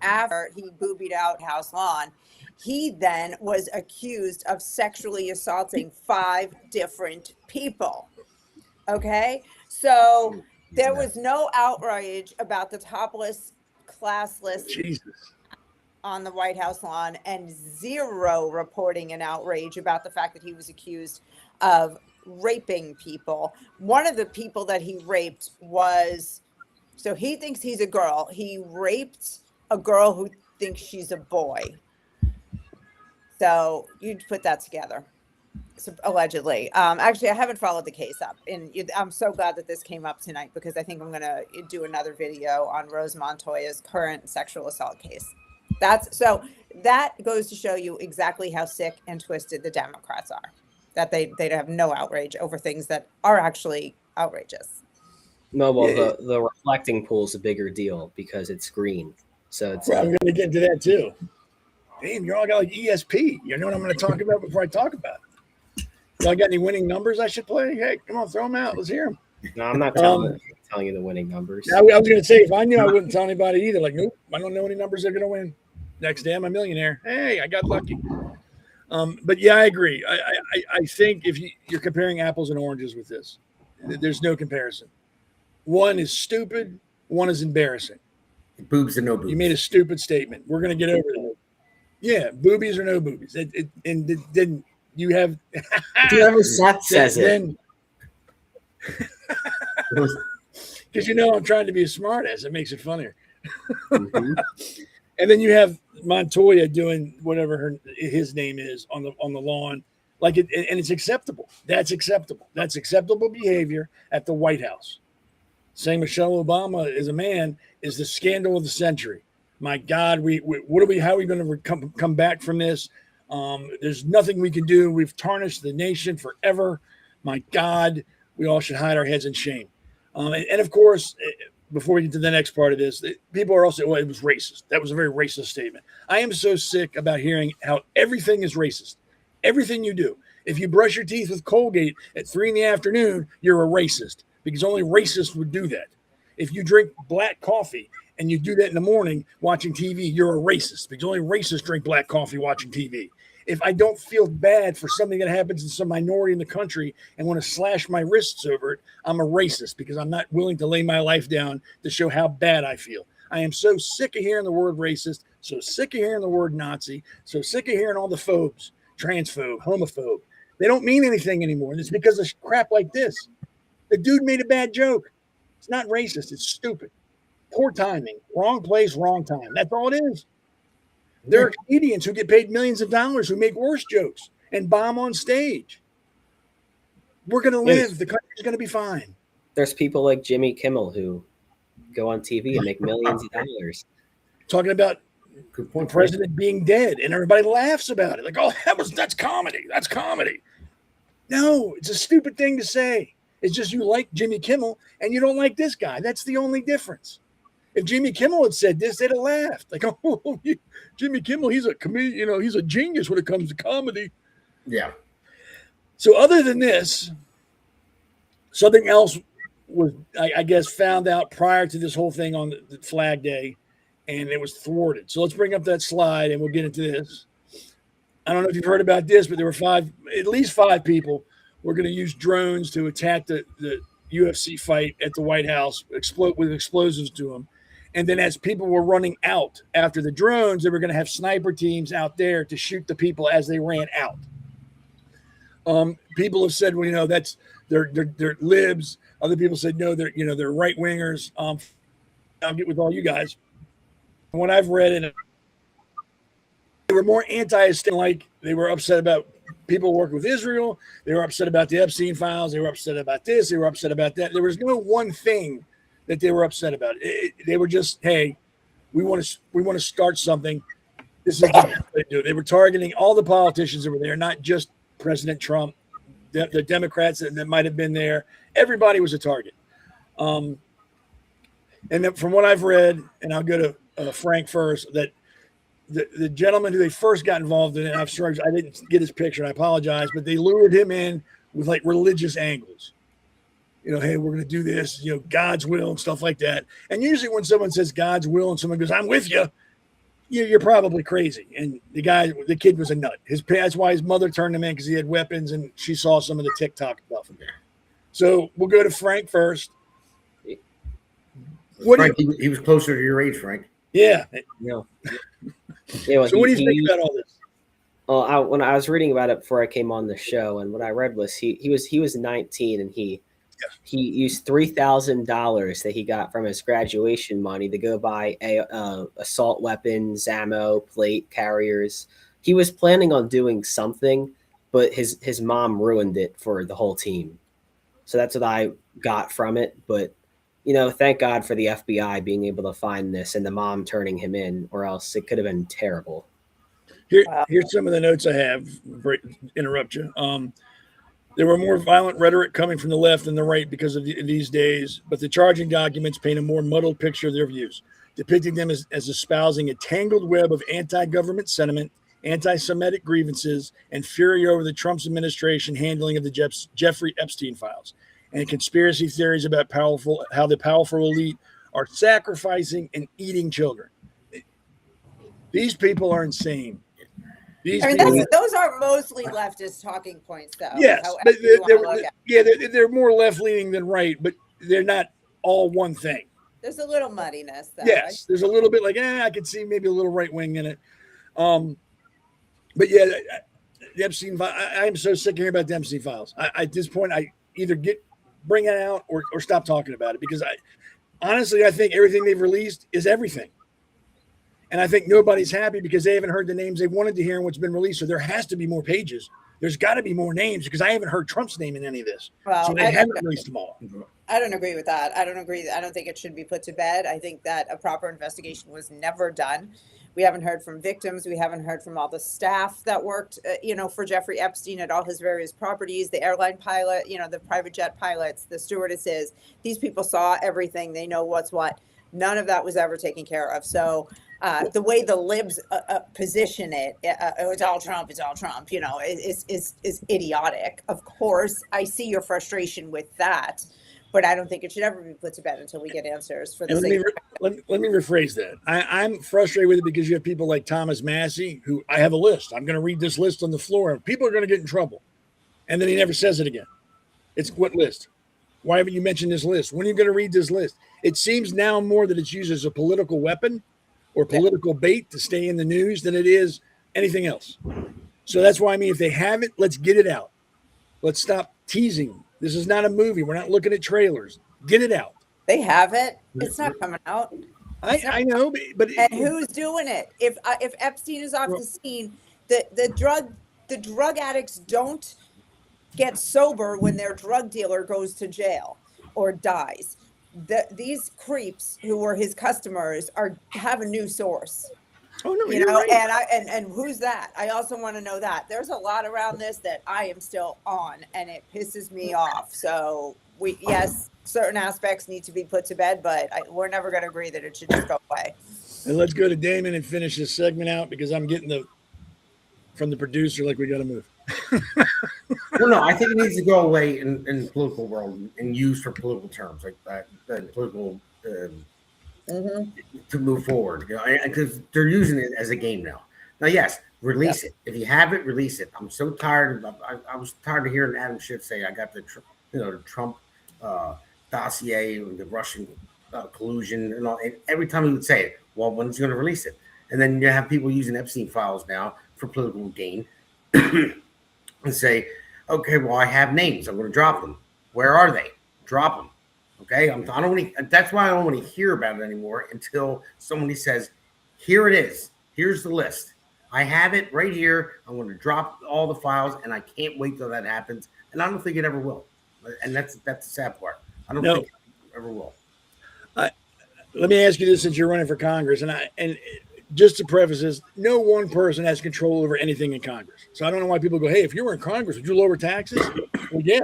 after he boobied out house lawn, he then was accused of sexually assaulting 5 different people. Okay, so there was no outrage about the topless, classless on the White House lawn, and 0 reporting and outrage about the fact that he was accused of raping people. One of the people that he raped so he thinks he's a girl. He raped a girl who thinks she's a boy. So you'd put that together, allegedly. Actually, I haven't followed the case up, and I'm so glad that this came up tonight, because I think I'm going to do another video on Rose Montoya's current sexual assault case. That goes to show you exactly how sick and twisted the Democrats are, that they have no outrage over things that are actually outrageous. No, well, the reflecting pool is a bigger deal because it's green. So it's. I'm going to get into that too. Damn, you all got like ESP. You know what I'm going to talk about before I talk about it? Y'all got any winning numbers I should play? Hey, come on, throw them out. Let's hear them. No, I'm not telling you the winning numbers. I was going to say, if I knew, I wouldn't tell anybody either. Like, nope, I don't know any numbers they're going to win. Next day, I'm a millionaire. Hey, I got lucky. But yeah, I agree. I think if you're comparing apples and oranges with this, there's no comparison. One is stupid. One is embarrassing. Boobs or no boobs. You made a stupid statement. We're going to get over it. Yeah, boobies or no boobies. Then you have. Whoever Seth says it. Because I'm trying to be a smart ass. It makes it funnier. Mm-hmm. And then you have Montoya doing whatever his name is on the lawn, and it's acceptable. That's acceptable. That's acceptable behavior at the White House. Saying Michelle Obama is a man is the scandal of the century. My God, how are we going to come back from this? There's nothing we can do. We've tarnished the nation forever. My God, we all should hide our heads in shame. And of course, before we get to the next part of this, people are also, well, it was racist. That was a very racist statement. I am so sick about hearing how everything is racist. Everything you do. If you brush your teeth with Colgate at 3 p.m, you're a racist, because only racists would do that. If you drink black coffee and you do that in the morning watching TV, you're a racist, because only racists drink black coffee watching TV. If I don't feel bad for something that happens in some minority in the country and want to slash my wrists over it, I'm a racist, because I'm not willing to lay my life down to show how bad I feel. I am so sick of hearing the word racist, so sick of hearing the word Nazi, so sick of hearing all the phobes, transphobe, homophobe. They don't mean anything anymore. And it's because of crap like this. The dude made a bad joke. It's not racist. It's stupid. Poor timing. Wrong place, wrong time. That's all it is. There are comedians who get paid millions of dollars who make worse jokes and bomb on stage. We're going to live. The country's going to be fine. There's people like Jimmy Kimmel who go on TV and make millions of dollars. Talking about the president being dead, and everybody laughs about it. Like, oh, that's comedy. That's comedy. No, it's a stupid thing to say. It's just you like Jimmy Kimmel and you don't like this guy. That's the only difference. If Jimmy Kimmel had said this, they'd have laughed. Like, oh, Jimmy Kimmel, he's a comedian, he's a genius when it comes to comedy. Yeah. So other than this, something else was, I guess, found out prior to this whole thing on the Flag Day, and it was thwarted. So let's bring up that slide and we'll get into this. I don't know if you've heard about this, but there were at least five people were going to use drones to attack the UFC fight at the White House, with explosives to them. And then as people were running out after the drones, they were going to have sniper teams out there to shoot the people as they ran out. People have said, well, that's they're libs. Other people said, no, they're right wingers. I'll get with all you guys. From what I've read, and they were more anti-Establishment, like they were upset about people working with Israel. They were upset about the Epstein files. They were upset about this. They were upset about that. There was no one thing that they were upset about. They were just, hey, we want to start something. This is what they do. They were targeting all the politicians that were there, not just President Trump, the Democrats that might have been there. Everybody was a target. And then from what I've read, and I'll go to Frank first, that the gentleman who they first got involved in it, I'm sorry, I didn't get his picture, and I apologize, but they lured him in with like religious angles. Hey, we're going to do this, God's will and stuff like that. And usually when someone says God's will and someone goes, I'm with you, you're probably crazy. And the kid was a nut. That's why his mother turned him in, because he had weapons and she saw some of the TikTok stuff. So we'll go to Frank first. Frank, he was closer to your age, Frank. Yeah. No. Yeah, well, so what do you think about all this? Well, when I was reading about it before I came on the show, and what I read was he was 19, and he used $3,000 that he got from his graduation money to go buy assault weapons, ammo, plate carriers. He was planning on doing something, but his mom ruined it for the whole team. So that's what I got from it. But thank God for the FBI being able to find this and the mom turning him in, or else it could have been terrible. Here's some of the notes I have. Interrupt you. There were more violent rhetoric coming from the left than the right because of these days, but the charging documents paint a more muddled picture of their views, depicting them as espousing a tangled web of anti-government sentiment, anti-Semitic grievances, and fury over the Trump administration handling of the Jeffrey Epstein files, and conspiracy theories about how the powerful elite are sacrificing and eating children. These people are insane. Those are mostly leftist talking points, though. Yes, but they're more left-leaning than right, but they're not all one thing. There's a little muddiness, though. Yes, there's a little bit like, I could see maybe a little right-wing in it. But yeah, the Epstein files, I am so sick of hearing about the Epstein files. At this point, I either bring it out or stop talking about it, because honestly, I think everything they've released is everything. And I think nobody's happy because they haven't heard the names they wanted to hear and what's been released. So there has to be more pages. There's got to be more names, because I haven't heard Trump's name in any of this. Well, so they haven't released them all. I don't agree with that. I don't agree. I don't think it should be put to bed. I think that a proper investigation was never done. We haven't heard from victims. We haven't heard from all the staff that worked, for Jeffrey Epstein at all his various properties, the airline pilot, the private jet pilots, the stewardesses. These people saw everything. They know what's what. None of that was ever taken care of. So the way the libs position it, it's all Trump, is idiotic. Of course, I see your frustration with that, but I don't think it should ever be put to bed until we get answers for the let me rephrase that. I'm frustrated with it because you have people like Thomas Massey, who I have a list. I'm going to read this list on the floor, and people are going to get in trouble. And then he never says it again. It's what list? Why haven't you mentioned this list? When are you going to read this list? It seems now more that it's used as a political weapon or political bait to stay in the news than it is anything else. So that's why, if they have it, let's get it out. Let's stop teasing. This is not a movie. We're not looking at trailers. Get it out. They have it. It's not coming out. I know, but and who's doing it? If Epstein is off the scene, the drug addicts don't get sober when their drug dealer goes to jail or dies. These creeps who were his customers have a new source. Oh no, You you're know, right. and who's that? I also want to know that. There's a lot around this that I am still on, and it pisses me off. So yes, certain aspects need to be put to bed, but we're never going to agree that it should just go away. And let's go to Damon and finish this segment out because I'm getting from the producer like we got to move. Well, no, I think it needs to go away in the political world and used for political terms, like political to move forward. Because they're using it as a game now. Now, yes, release it. If you have it, release it. I'm so tired. I was tired of hearing Adam Schiff say, "I got the Trump dossier, the Russian collusion, and all." And every time he would say it, well, when's he going to release it? And then you have people using Epstein files now for political gain. And say, okay, well, I have names. I'm going to drop them. Where are they? Drop them. Okay. That's why I don't want to hear about it anymore until somebody says, here it is. Here's the list. I have it right here. I'm going to drop all the files, and I can't wait till that happens. And I don't think it ever will. And that's the sad part. I don't think it ever will. Let me ask you this, since you're running for Congress, and just to preface this, no one person has control over anything in Congress. So I don't know why people go, hey, if you were in Congress, would you lower taxes? Well, yeah,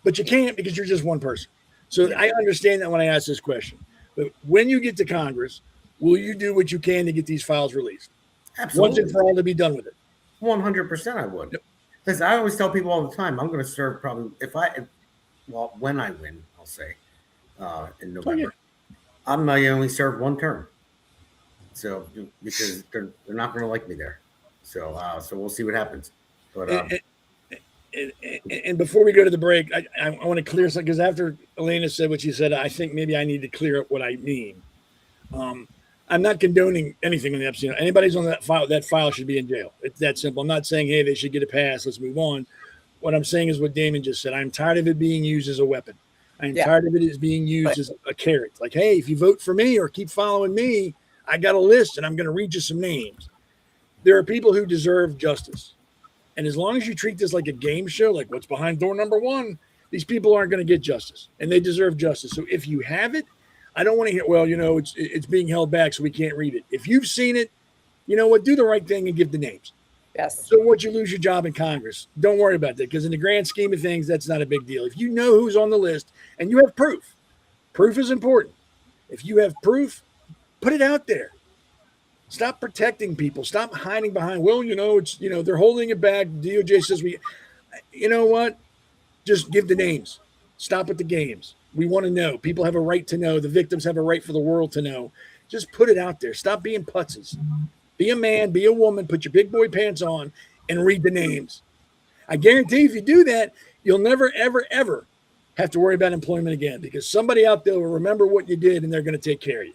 but you can't because you're just one person. So I understand that when I ask this question. But when you get to Congress, will you do what you can to get these files released? Absolutely. Once and for all, to be done with it. 100% I would. Because I always tell people all the time, I'm going to serve probably, when I win, I'll say, in November, I might only serve one term. So because they're not going to like me there, so we'll see what happens. But and before we go to the break, I want to clear something, because after Elana said what she said, I think maybe I need to clear up what I mean. I'm not condoning anything on the Epstein. Anybody's on that file should be in jail. It's that simple. I'm not saying, hey, they should get a pass. Let's move on. What I'm saying is what Damon just said. I'm tired of it being used as a weapon. I'm tired of it as being used as a carrot. Like, hey, if you vote for me or keep following me, I got a list and I'm going to read you some names. There are people who deserve justice. And as long as you treat this like a game show, like what's behind door number one, these people aren't going to get justice, and they deserve justice. So if you have it, I don't want to hear, well, it's being held back, so we can't read it. If you've seen it, you know what, do the right thing and give the names. Yes. So once you lose your job in Congress, don't worry about that, because in the grand scheme of things, that's not a big deal. If you know who's on the list and you have proof is important. If you have proof, put it out there. Stop protecting people. Stop hiding behind, they're holding it back. DOJ says you know what? Just give the names. Stop with the games. We want to know. People have a right to know. The victims have a right for the world to know. Just put it out there. Stop being putzes. Be a man, be a woman, put your big boy pants on and read the names. I guarantee if you do that, you'll never, ever, ever have to worry about employment again, because somebody out there will remember what you did and they're going to take care of you.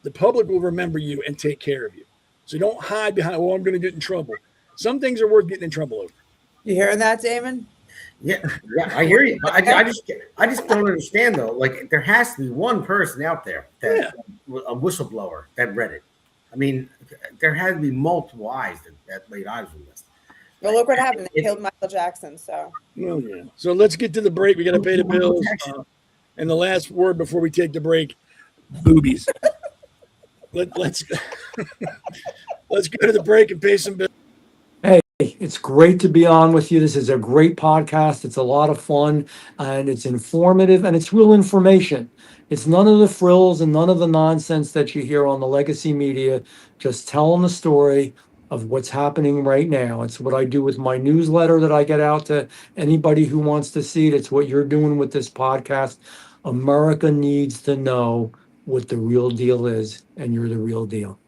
The public will remember you and take care of you. So don't hide behind, I'm going to get in trouble. Some things are worth getting in trouble over. You hearing that, Damon? Yeah, I hear you. But I just don't understand, though. Like, there has to be one person out there a whistleblower that read it. I mean, there has to be multiple eyes that laid eyes on this. Well, look what happened. They killed Michael Jackson. So. Oh, yeah. So let's get to the break. We got to pay the bills. And the last word before we take the break: boobies. Let's go to the break and pay some bills. Hey, it's great to be on with you. This is a great podcast. It's a lot of fun, and it's informative, and it's real information. It's none of the frills and none of the nonsense that you hear on the legacy media, just telling the story of what's happening right now. It's what I do with my newsletter that I get out to anybody who wants to see it. It's what you're doing with this podcast. America needs to know what the real deal is, and you're the real deal.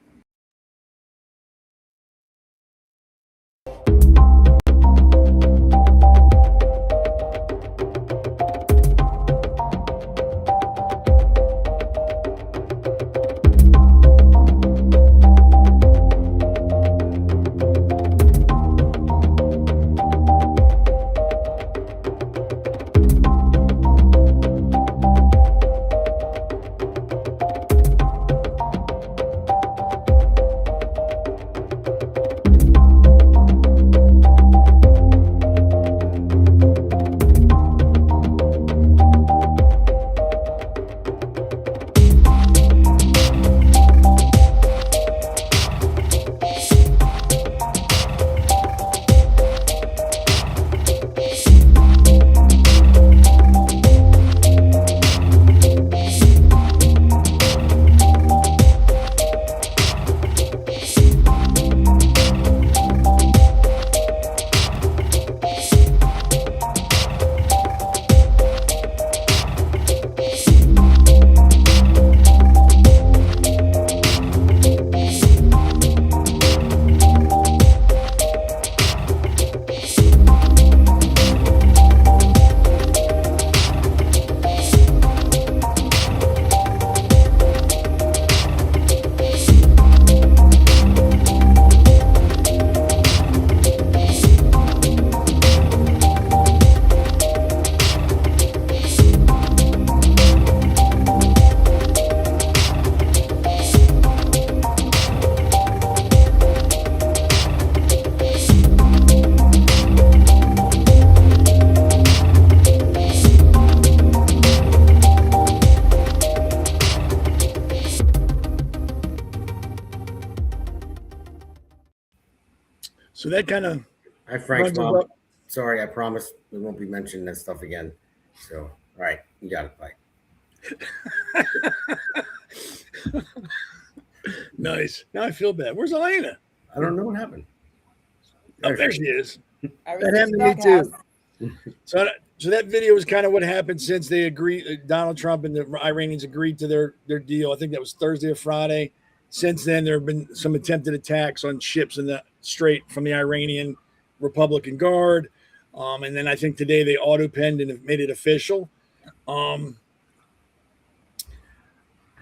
So that kind of Hi, Frank's runs us mom. up. Sorry, I promise we won't be mentioning that stuff again. So, all right, you got it. Bye. Nice. Now I feel bad. Where's Elana? I don't know what happened. Oh, there she is. I was That in happened the to me too. doghouse. So that video is kind of what happened since they agreed. Donald Trump and the Iranians agreed to their deal. I think that was Thursday or Friday. Since then, there have been some attempted attacks on ships in the strait from the Iranian Republican Guard, and then I think today they auto-penned and have made it official. And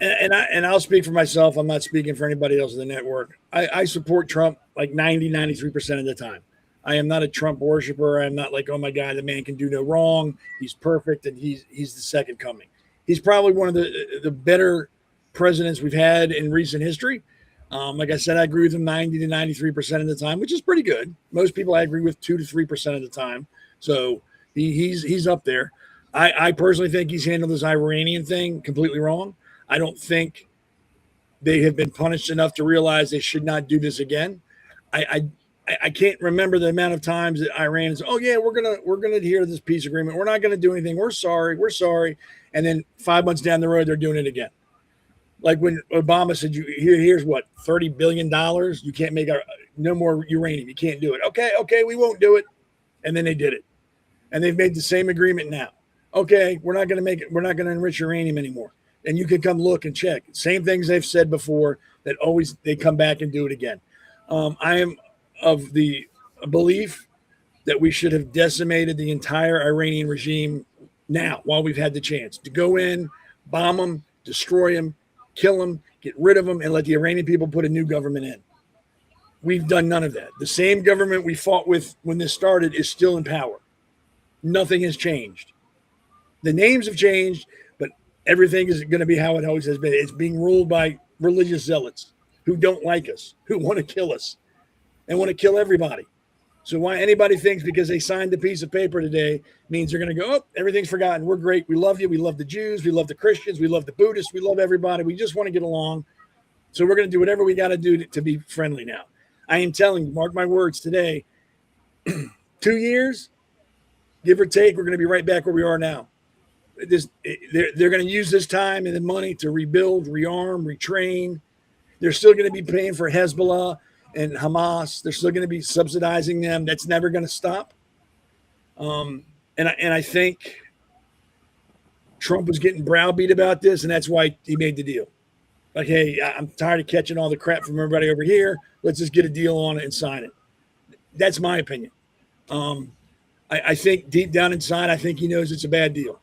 I'll speak for myself. I'm not speaking for anybody else in the network. I support Trump like 93% of the time. I am not a Trump worshiper. I'm not like, oh my God, the man can do no wrong. He's perfect, and he's the second coming. He's probably one of the better presidents we've had in recent history. Like I said, I agree with him 90 to 93% of the time, which is pretty good. Most people I agree with 2 to 3% of the time. So he's up there. I personally think he's handled this Iranian thing completely wrong. I don't think they have been punished enough to realize they should not do this again. I can't remember the amount of times that Iran is, oh yeah, we're gonna adhere to this peace agreement. We're not gonna do anything. We're sorry. And then 5 months down the road, they're doing it again. Like when Obama said, here's what, $30 billion. You can't make no more uranium. You can't do it. Okay, we won't do it. And then they did it. And they've made the same agreement now. Okay, we're not going to enrich uranium anymore. And you can come look and check. Same things they've said before, that always they come back and do it again. I am of the belief that we should have decimated the entire Iranian regime now, while we've had the chance to go in, bomb them, destroy them, kill them, get rid of them, and let the Iranian people put a new government in. We've done none of that. The same government we fought with when this started is still in power. Nothing has changed. The names have changed, but everything is going to be how it always has been. It's being ruled by religious zealots who don't like us, who want to kill us, and want to kill everybody. So why anybody thinks because they signed a piece of paper today means they're going to go, oh, everything's forgotten. We're great. We love you. We love the Jews. We love the Christians. We love the Buddhists. We love everybody. We just want to get along. So we're going to do whatever we got to do to be friendly now. I am telling you, mark my words today, 2 years, give or take, we're going to be right back where we are now. They're going to use this time and the money to rebuild, rearm, retrain. They're still going to be paying for Hezbollah and Hamas. They're still going to be subsidizing them. That's never going to stop. And I think Trump was getting browbeat about this, and that's why he made the deal. Like, hey, I'm tired of catching all the crap from everybody over here. Let's just get a deal on it and sign it. That's my opinion. I think deep down inside, I think he knows it's a bad deal.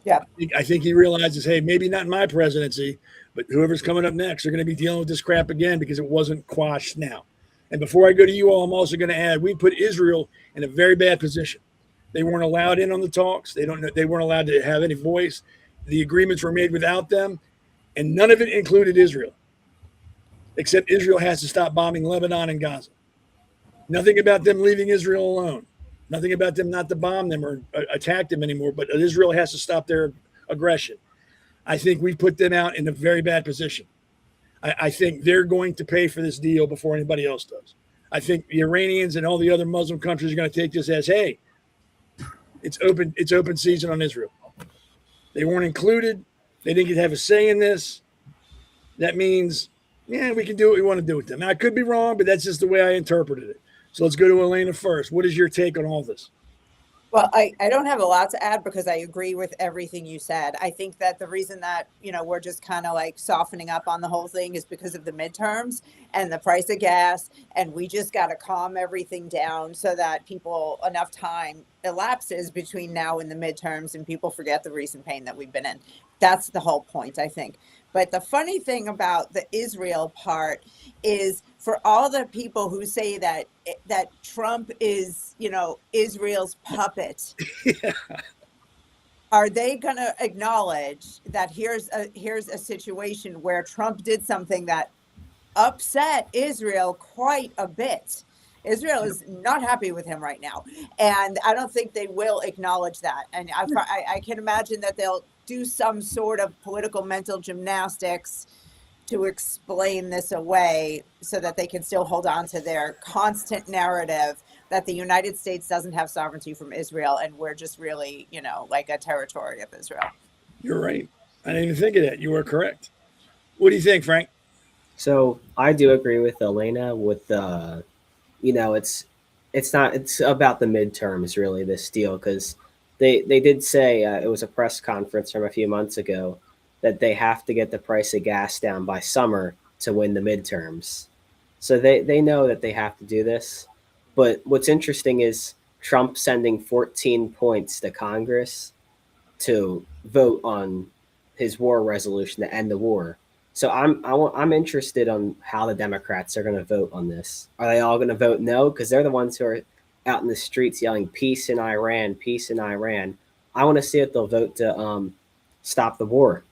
Yeah. I think he realizes, hey, maybe not in my presidency, but whoever's coming up next, they're going to be dealing with this crap again because it wasn't quashed now. And before I go to you all, I'm also going to add, we put Israel in a very bad position. They weren't allowed in on the talks. They weren't allowed to have any voice. The agreements were made without them, and none of it included Israel, except Israel has to stop bombing Lebanon and Gaza. Nothing about them leaving Israel alone. Nothing about them not to bomb them or attack them anymore, but Israel has to stop their aggression. I think we put them out in a very bad position. I think they're going to pay for this deal before anybody else does. I think the Iranians and all the other Muslim countries are going to take this as, hey, it's open season on Israel. They weren't included. They didn't get to have a say in this. That means, yeah, we can do what we want to do with them. Now, I could be wrong, but that's just the way I interpreted it. So let's go to Elana first. What is your take on all this? Well, I don't have a lot to add because I agree with everything you said. I think that the reason that, we're just kind of like softening up on the whole thing is because of the midterms and the price of gas. And we just got to calm everything down so that enough time elapses between now and the midterms and people forget the recent pain that we've been in. That's the whole point, I think. But the funny thing about the Israel part is for all the people who say that Trump is, Israel's puppet, yeah. Are they going to acknowledge that here's a situation where Trump did something that upset Israel quite a bit? Israel is not happy with him right now. And I don't think they will acknowledge that. And I can imagine that they'll do some sort of political mental gymnastics to explain this away so that they can still hold on to their constant narrative that the United States doesn't have sovereignty from Israel and we're just really, like a territory of Israel. You're right. I didn't even think of that. You were correct. What do you think, Frank? So I do agree with Elena with it's about the midterms really, this deal, because they did say it was a press conference from a few months ago that they have to get the price of gas down by summer to win the midterms. So they know that they have to do this. But what's interesting is Trump sending 14 points to Congress to vote on his war resolution to end the war. So I'm interested on how the Democrats are going to vote on this. Are they all going to vote no? Because they're the ones who are out in the streets yelling "Peace in Iran, peace in Iran." I want to see if they'll vote to stop the war.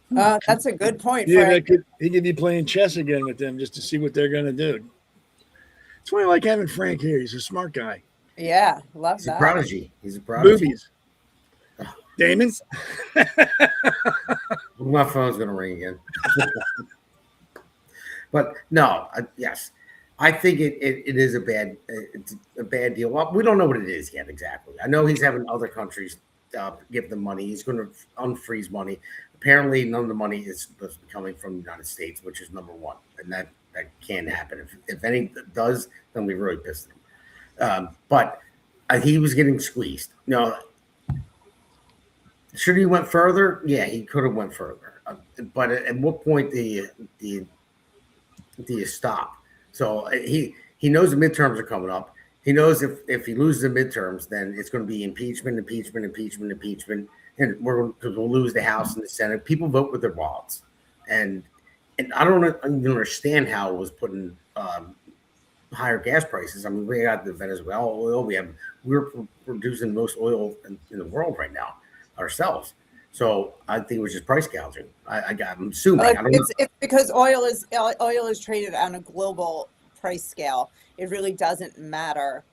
That's a good point, Yeah, Frank. he could be playing chess again with them just to see what they're going to do. That's why I like having Frank here. He's a smart guy. Yeah, love He's that. a prodigy. He's a prodigy. Boobies. Damon? My phone's going to ring again. But no, yes. I think it is it's a bad deal. Well, we don't know what it is yet exactly. I know he's having other countries give them money. He's going to unfreeze money. Apparently, none of the money is supposed to be coming from the United States, which is number one. And that can't happen. If any does, then we really pissed him. But he was getting squeezed. Should he went further? Yeah, he could have went further. But at what point do you stop? So he knows the midterms are coming up. He knows if he loses the midterms, then it's going to be impeachment, and we'll lose the House and the Senate. People vote with their wallets, and I don't even understand how it was putting higher gas prices. I mean, we got the Venezuela oil. We're producing the most oil in the world right now ourselves. So I think it was just price gouging. I'm assuming. It's because oil is traded on a global price scale. It really doesn't matter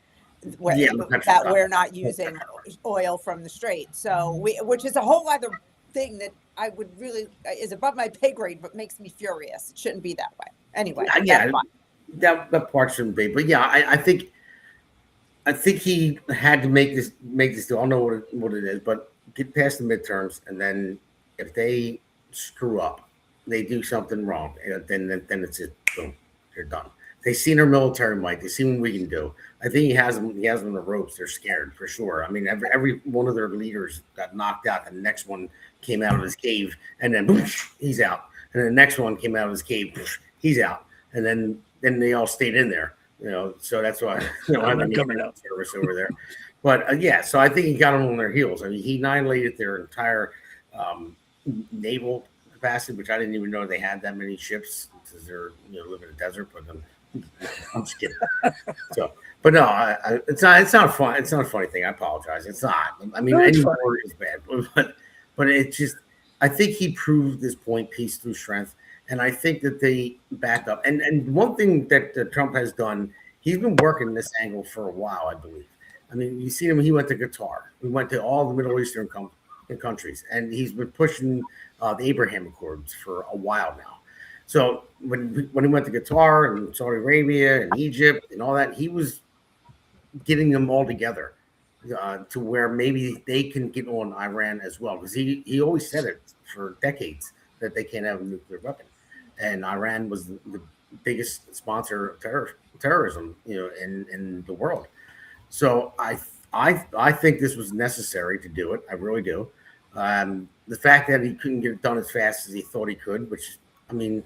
that we're not using oil from the Strait. So which is a whole other thing that I would really is above my pay grade, but makes me furious. It shouldn't be that way. Anyway, that part shouldn't be. But yeah, I think he had to make this deal. I don't know what it is, but get past the midterms, and then if they screw up, they do something wrong, and then it's just boom, they're done. They've seen our military might. They've seen what we can do. I think he has them on the ropes. They're scared for sure. I mean, every one of their leaders got knocked out. The next one came out of his cave, and then boom, he's out. And then the next one came out of his cave, he's out. And then they all stayed in there. So that's why I'm coming out service over there. But so I think he got them on their heels. I mean, he annihilated their entire naval capacity, which I didn't even know they had that many ships because they're live in a desert. But I'm just kidding. But no, it's not fun. It's not a funny thing. I apologize. It's not. I mean, any war is bad, but it's just. I think he proved this point: peace through strength. And I think that they back up. And one thing that Trump has done, he's been working this angle for a while, I believe. I mean, you see him, he went to Qatar. We went to all the Middle Eastern countries. And he's been pushing the Abraham Accords for a while now. So when he went to Qatar and Saudi Arabia and Egypt and all that, he was getting them all together to where maybe they can get on Iran as well. Because he always said it for decades that they can't have a nuclear weapon. And Iran was the biggest sponsor of terrorism, in the world. So I think this was necessary to do it. I really do. The fact that he couldn't get it done as fast as he thought he could, which I think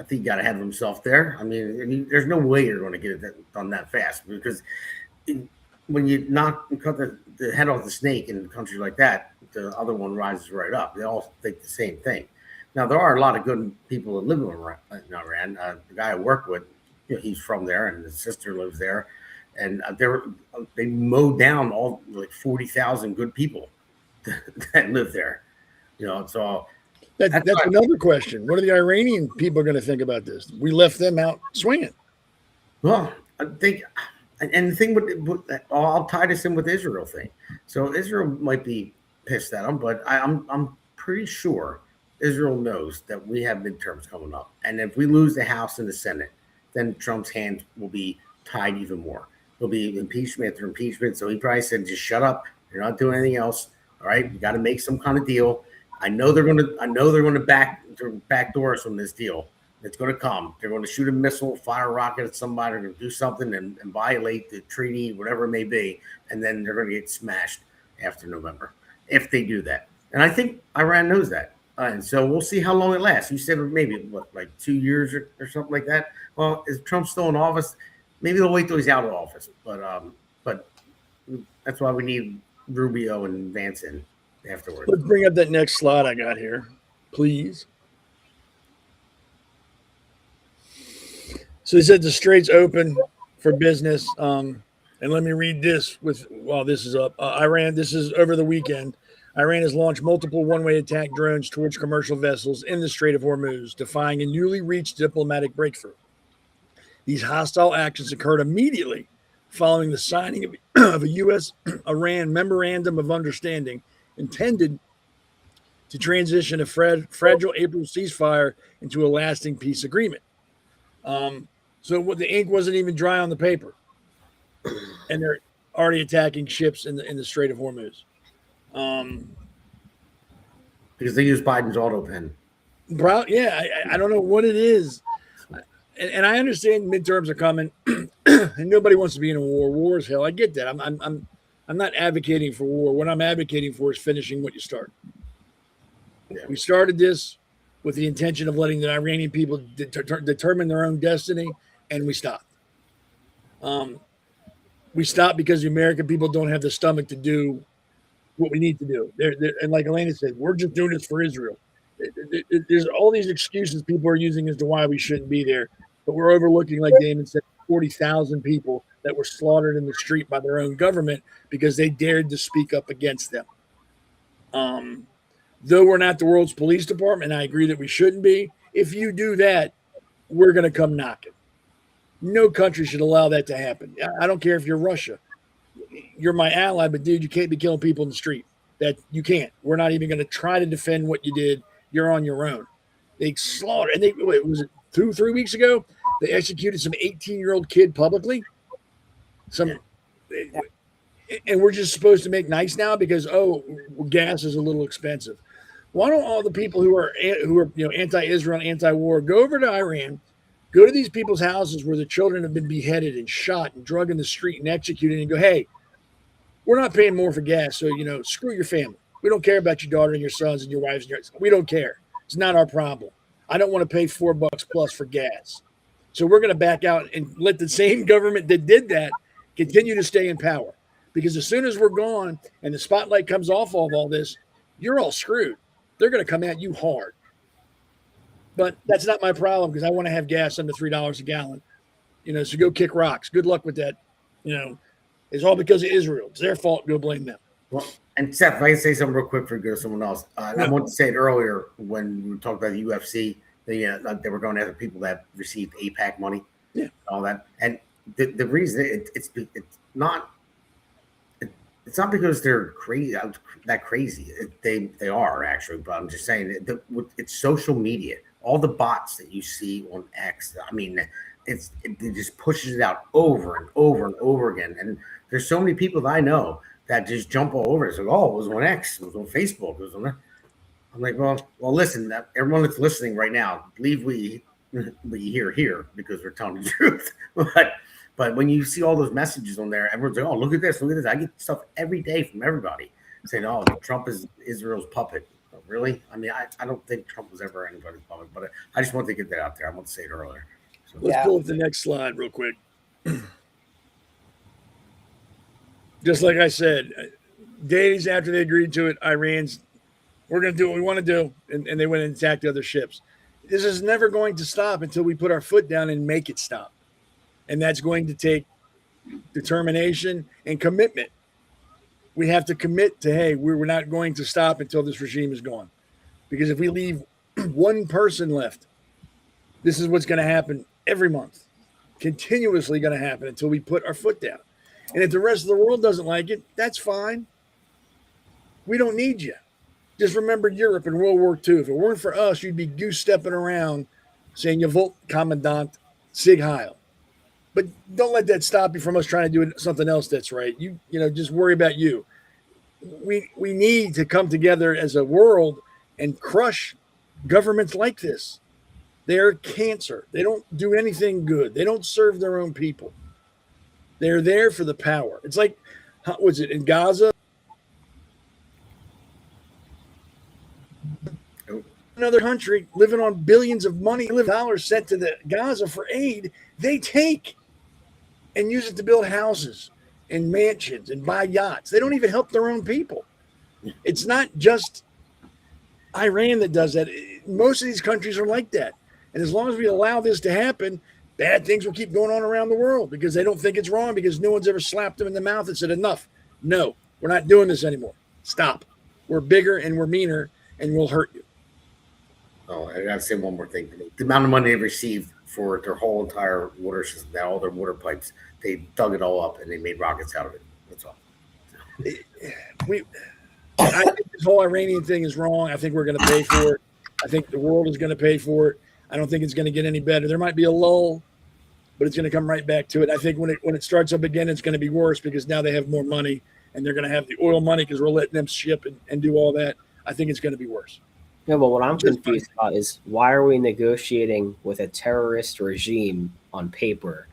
he got ahead of himself there. I mean, there's no way you're going to get it done that fast because when you cut the head off the snake in a country like that, the other one rises right up. They all think the same thing. Now, there are a lot of good people that live in Iran. The guy I work with, he's from there, and his sister lives there. And they mowed down all like 40,000 good people that live there. So that's another question. What are the Iranian people going to think about this? We left them out swinging. Well, I think, and the thing I'll tie this in with the Israel thing. So Israel might be pissed at them, but I'm pretty sure Israel knows that we have midterms coming up, and if we lose the House and the Senate, then Trump's hands will be tied even more. There'll be impeachment after impeachment. So he probably said, "Just shut up. You're not doing anything else. All right, we got to make some kind of deal." I know they're going to backdoor us from this deal. It's going to come. They're going to shoot a missile, fire a rocket at somebody, they're going to do something and violate the treaty, whatever it may be, and then they're going to get smashed after November if they do that. And I think Iran knows that. And so we'll see how long it lasts. You said maybe, like 2 years or something like that? Well, is Trump still in office? Maybe they'll wait till he's out of office. But that's why we need Rubio and Vance in afterwards. Let's bring up that next slide I got here, please. So they said the straits open for business. And let me read this while this is up. Iran, this is over the weekend. Iran has launched multiple one-way attack drones towards commercial vessels in the Strait of Hormuz, defying a newly reached diplomatic breakthrough. These hostile actions occurred immediately following the signing of a U.S.-Iran memorandum of understanding intended to transition a fragile April ceasefire into a lasting peace agreement. So the ink wasn't even dry on the paper, and they're already attacking ships in the Strait of Hormuz. Because they use Biden's auto pen. I don't know what it is, and I understand midterms are coming, and nobody wants to be in a war. War is hell. I get that. I'm not advocating for war. What I'm advocating for is finishing what you start. Yeah. We started this with the intention of letting the Iranian people determine their own destiny, and we stopped. We stopped because the American people don't have the stomach to do what we need to do. And like Elana said, we're just doing this for Israel. There's all these excuses people are using as to why we shouldn't be there, but we're overlooking, like Damon said, 40,000 people that were slaughtered in the street by their own government because they dared to speak up against them. Though we're not the world's police department, and I agree that we shouldn't be, if you do that, we're going to come knocking. No country should allow that to happen. I don't care if you're Russia. You're my ally, but dude, you can't be killing people in the street. That you can't. We're not even going to try to defend what you did. You're on your own. They slaughtered, and was it 2-3 weeks ago? They executed some 18-year-old kid publicly. And we're just supposed to make nice now because gas is a little expensive. Why don't all the people who are anti-Israel and anti-war go over to Iran, go to these people's houses where the children have been beheaded and shot and drug in the street and executed and go, hey, we're not paying more for gas, so screw your family. We don't care about your daughter and your sons and your wives and your. We don't care. It's not our problem. I don't want to pay $4 plus for gas. So we're going to back out and let the same government that did that continue to stay in power. Because as soon as we're gone and the spotlight comes off of all this, you're all screwed. They're going to come at you hard. But that's not my problem because I want to have gas under $3 a gallon. So go kick rocks. Good luck with that. It's all because of Israel. It's their fault. Go blame them. Well, and Seth, if I can say something real quick for go to someone else. I wanted to say it earlier when we talked about the UFC. They were going after people that received APAC money. Yeah. All that. And the reason it's not because they're crazy. That crazy. They are actually, but I'm just saying it's social media. All the bots that you see on X. I mean, it just pushes it out over and over and over again. And there's so many people that I know that just jump all over it. It's like, it was on X, it was on Facebook, it was on that. I'm like, well, listen, everyone that's listening right now, believe we hear here because we're telling the truth. But when you see all those messages on there, everyone's like, look at this. I get stuff every day from everybody saying, Trump is Israel's puppet. Really? I mean, I don't think Trump was ever anybody's puppet, but I just wanted to get that out there. I want to say it earlier. So. Let's pull up the next slide real quick. Just like I said, days after they agreed to it, we're going to do what we want to do, and they went and attacked other ships. This is never going to stop until we put our foot down and make it stop. And that's going to take determination and commitment. We have to commit to, hey, we're not going to stop until this regime is gone. Because if we leave one person left, this is what's going to happen every month. Continuously going to happen until we put our foot down. And if the rest of the world doesn't like it, that's fine. We don't need you. Just remember Europe in World War II. If it weren't for us, you'd be goose stepping around saying Jawohl, Commandant, Sieg Heil. But don't let that stop you from us trying to do something else that's right. You know, just worry about you. We need to come together as a world and crush governments like this. They're cancer. They don't do anything good. They don't serve their own people. They're there for the power. It's like, was it in Gaza? Another country living on billions of dollars sent to the Gaza for aid, they take and use it to build houses and mansions and buy yachts. They don't even help their own people. It's not just Iran that does that. Most of these countries are like that. And as long as we allow this to happen, bad things will keep going on around the world because they don't think it's wrong because no one's ever slapped them in the mouth and said, enough. No, we're not doing this anymore. Stop. We're bigger and we're meaner and we'll hurt you. Oh, I got to say one more thing. The amount of money they received for their whole entire water system, all their water pipes, they dug it all up and they made rockets out of it. That's all. I think this whole Iranian thing is wrong. I think we're going to pay for it. I think the world is going to pay for it. I don't think it's going to get any better. There might be a lull, but it's going to come right back to it. I think when it starts up again, it's going to be worse because now they have more money and they're going to have the oil money because we're letting them ship and do all that. I think it's going to be worse. Yeah, but what I'm confused about is why are we negotiating with a terrorist regime on paper?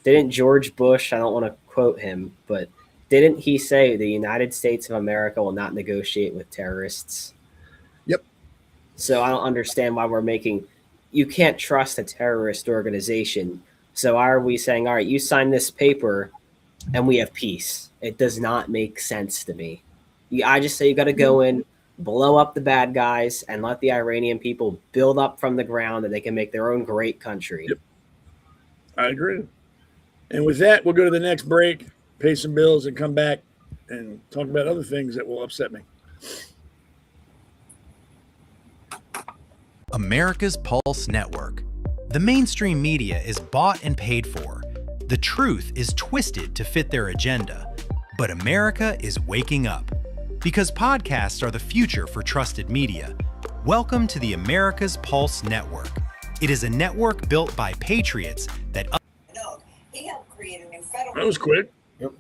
Didn't George Bush, I don't want to quote him, but didn't he say the United States of America will not negotiate with terrorists? Yep. So I don't understand why we're making, you can't trust a terrorist organization. So why are we saying, all right, you sign this paper and we have peace? It does not make sense to me. I just say you got to go in, blow up the bad guys, and let the Iranian people build up from the ground that they can make their own great country. Yep. I agree. And with that, we'll go to the next break, pay some bills, and come back and talk about other things that will upset me. America's Pulse Network. The mainstream media is bought and paid for. The truth is twisted to fit their agenda. But America is waking up. Because podcasts are the future for trusted media. Welcome to the America's Pulse Network. It is a network built by patriots that... No, he helped create a new federal... That was quick. Yep.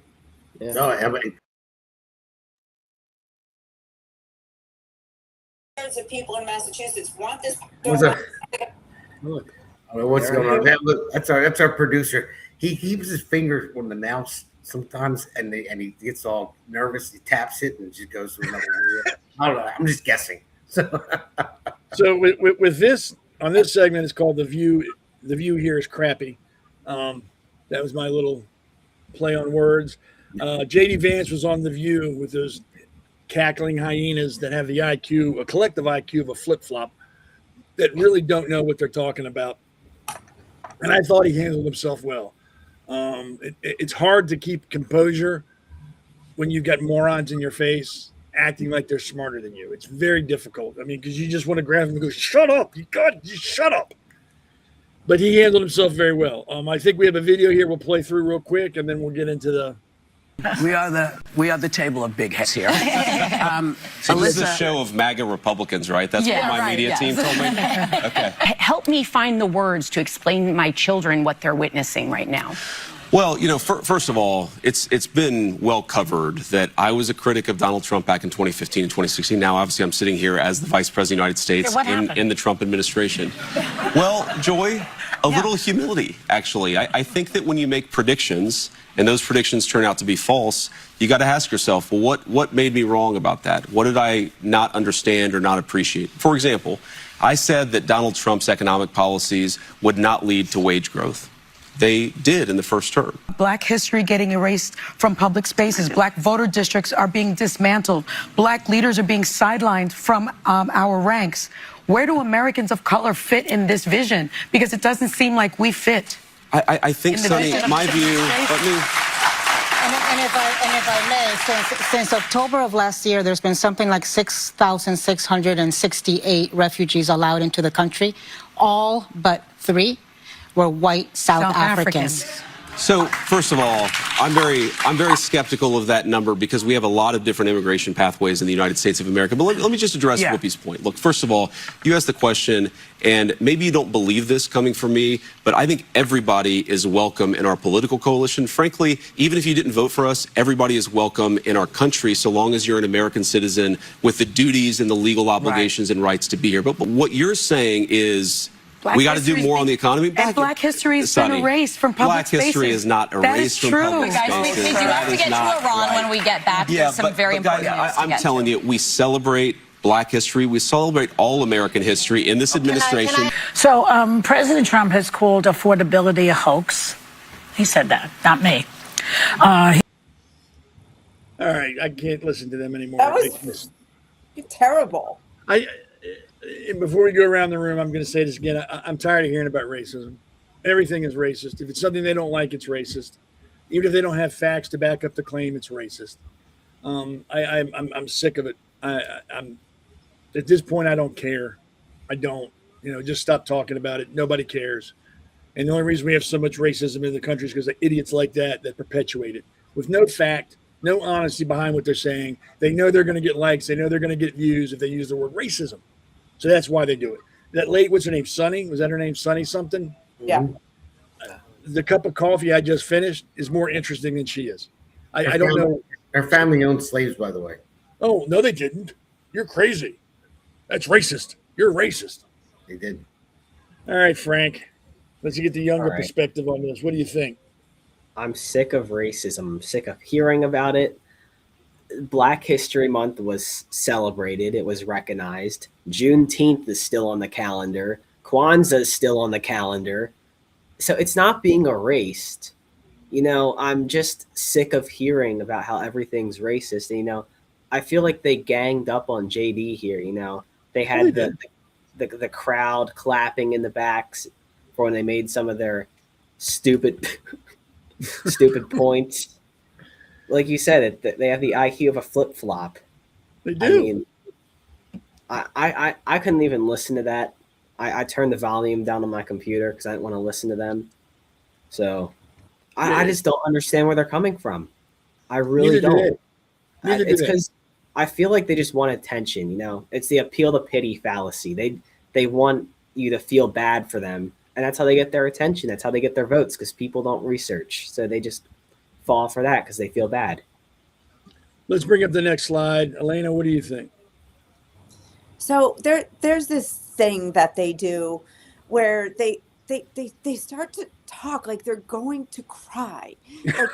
Yeah. No, I mean, of people in Massachusetts want this... Look, I mean, what's going on? That's our producer. He keeps his finger on the mouse sometimes, and he gets all nervous. He taps it and just goes to another area. I don't know. I'm just guessing. So with this on this segment, it's called The View. The View here is crappy. That was my little play on words. J.D. Vance was on The View with those cackling hyenas that have the IQ, a collective IQ of a flip-flop, that really don't know what they're talking about. And I thought he handled himself well. It's hard to keep composure when you've got morons in your face acting like they're smarter than you. It's very difficult. I mean, because you just want to grab them and go, shut up. You shut up. But he handled himself very well. I think we have a video here we'll play through real quick, and then we'll get into the... We are the table of big heads here. So this is a show of MAGA Republicans, right? That's what my media team told me? Okay. Help me find the words to explain to my children what they're witnessing right now. Well, you know, first of all, it's been well covered that I was a critic of Donald Trump back in 2015 and 2016. Now, obviously, I'm sitting here as the Vice President of the United States in the Trump administration. Well, Joy, a little humility, actually. I think that when you make predictions and those predictions turn out to be false, you got to ask yourself, well, what made me wrong about that? What did I not understand or not appreciate? For example, I said that Donald Trump's economic policies would not lead to wage growth. They did in the first term. Black history getting erased from public spaces. Black voter districts are being dismantled. Black leaders are being sidelined from our ranks. Where do Americans of color fit in this vision? Because it doesn't seem like we fit. I think, Sonny, my view, And if I may, since October of last year, there's been something like 6,668 refugees allowed into the country. All but 3 were white South Africans. So first of all, I'm very skeptical of that number because we have a lot of different immigration pathways in the United States of America. But let me just address Whoopi's point. Look, first of all, you asked the question, and maybe you don't believe this coming from me, but I think everybody is welcome in our political coalition. Frankly, even if you didn't vote for us, everybody is welcome in our country so long as you're an American citizen with the duties and the legal obligations and rights to be here. But what you're saying is we got to do more on the economy. And Black history has been erased from public spaces. Black history is not erased from public spaces. Guys, we do have to get to Iran when we get back. There's some very important news I'm telling you, we celebrate Black history. We celebrate all American history in this administration. So President Trump has called affordability a hoax. He said that, not me. All right, I can't listen to them anymore. That was terrible. And before we go around the room, I'm going to say this again. I'm tired of hearing about racism. Everything is racist. If it's something they don't like, it's racist. Even if they don't have facts to back up the claim, it's racist. I'm sick of it. I'm at this point, I don't care. I don't. Just stop talking about it. Nobody cares. And the only reason we have so much racism in the country is because of idiots like that perpetuate it with no fact, no honesty behind what they're saying. They know they're going to get likes. They know they're going to get views if they use the word racism. So that's why they do it. That what's her name? Sunny? Was that her name? Sunny something? Yeah. The cup of coffee I just finished is more interesting than she is. I don't know. Her family owned slaves, by the way. Oh, no, they didn't. You're crazy. That's racist. You're racist. They did. All right, Frank. Let's get the younger perspective on this. What do you think? I'm sick of racism. I'm sick of hearing about it. Black History Month was celebrated. It was recognized. Juneteenth is still on the calendar. Kwanzaa is still on the calendar. So it's not being erased. I'm just sick of hearing about how everything's racist. I feel like they ganged up on JD here. They had the crowd clapping in the backs for when they made some of their stupid points. Like you said, they have the IQ of a flip-flop. They do. I mean, I couldn't even listen to that. I turned the volume down on my computer because I didn't want to listen to them. So I just don't understand where they're coming from. I really don't. It's because I feel like they just want attention. It's the appeal to pity fallacy. They want you to feel bad for them, and that's how they get their attention. That's how they get their votes because people don't research. So they just fall for that because they feel bad. Let's bring up the next slide. Elana, what do you think? So there's this thing that they do where they start to talk like they're going to cry. Like,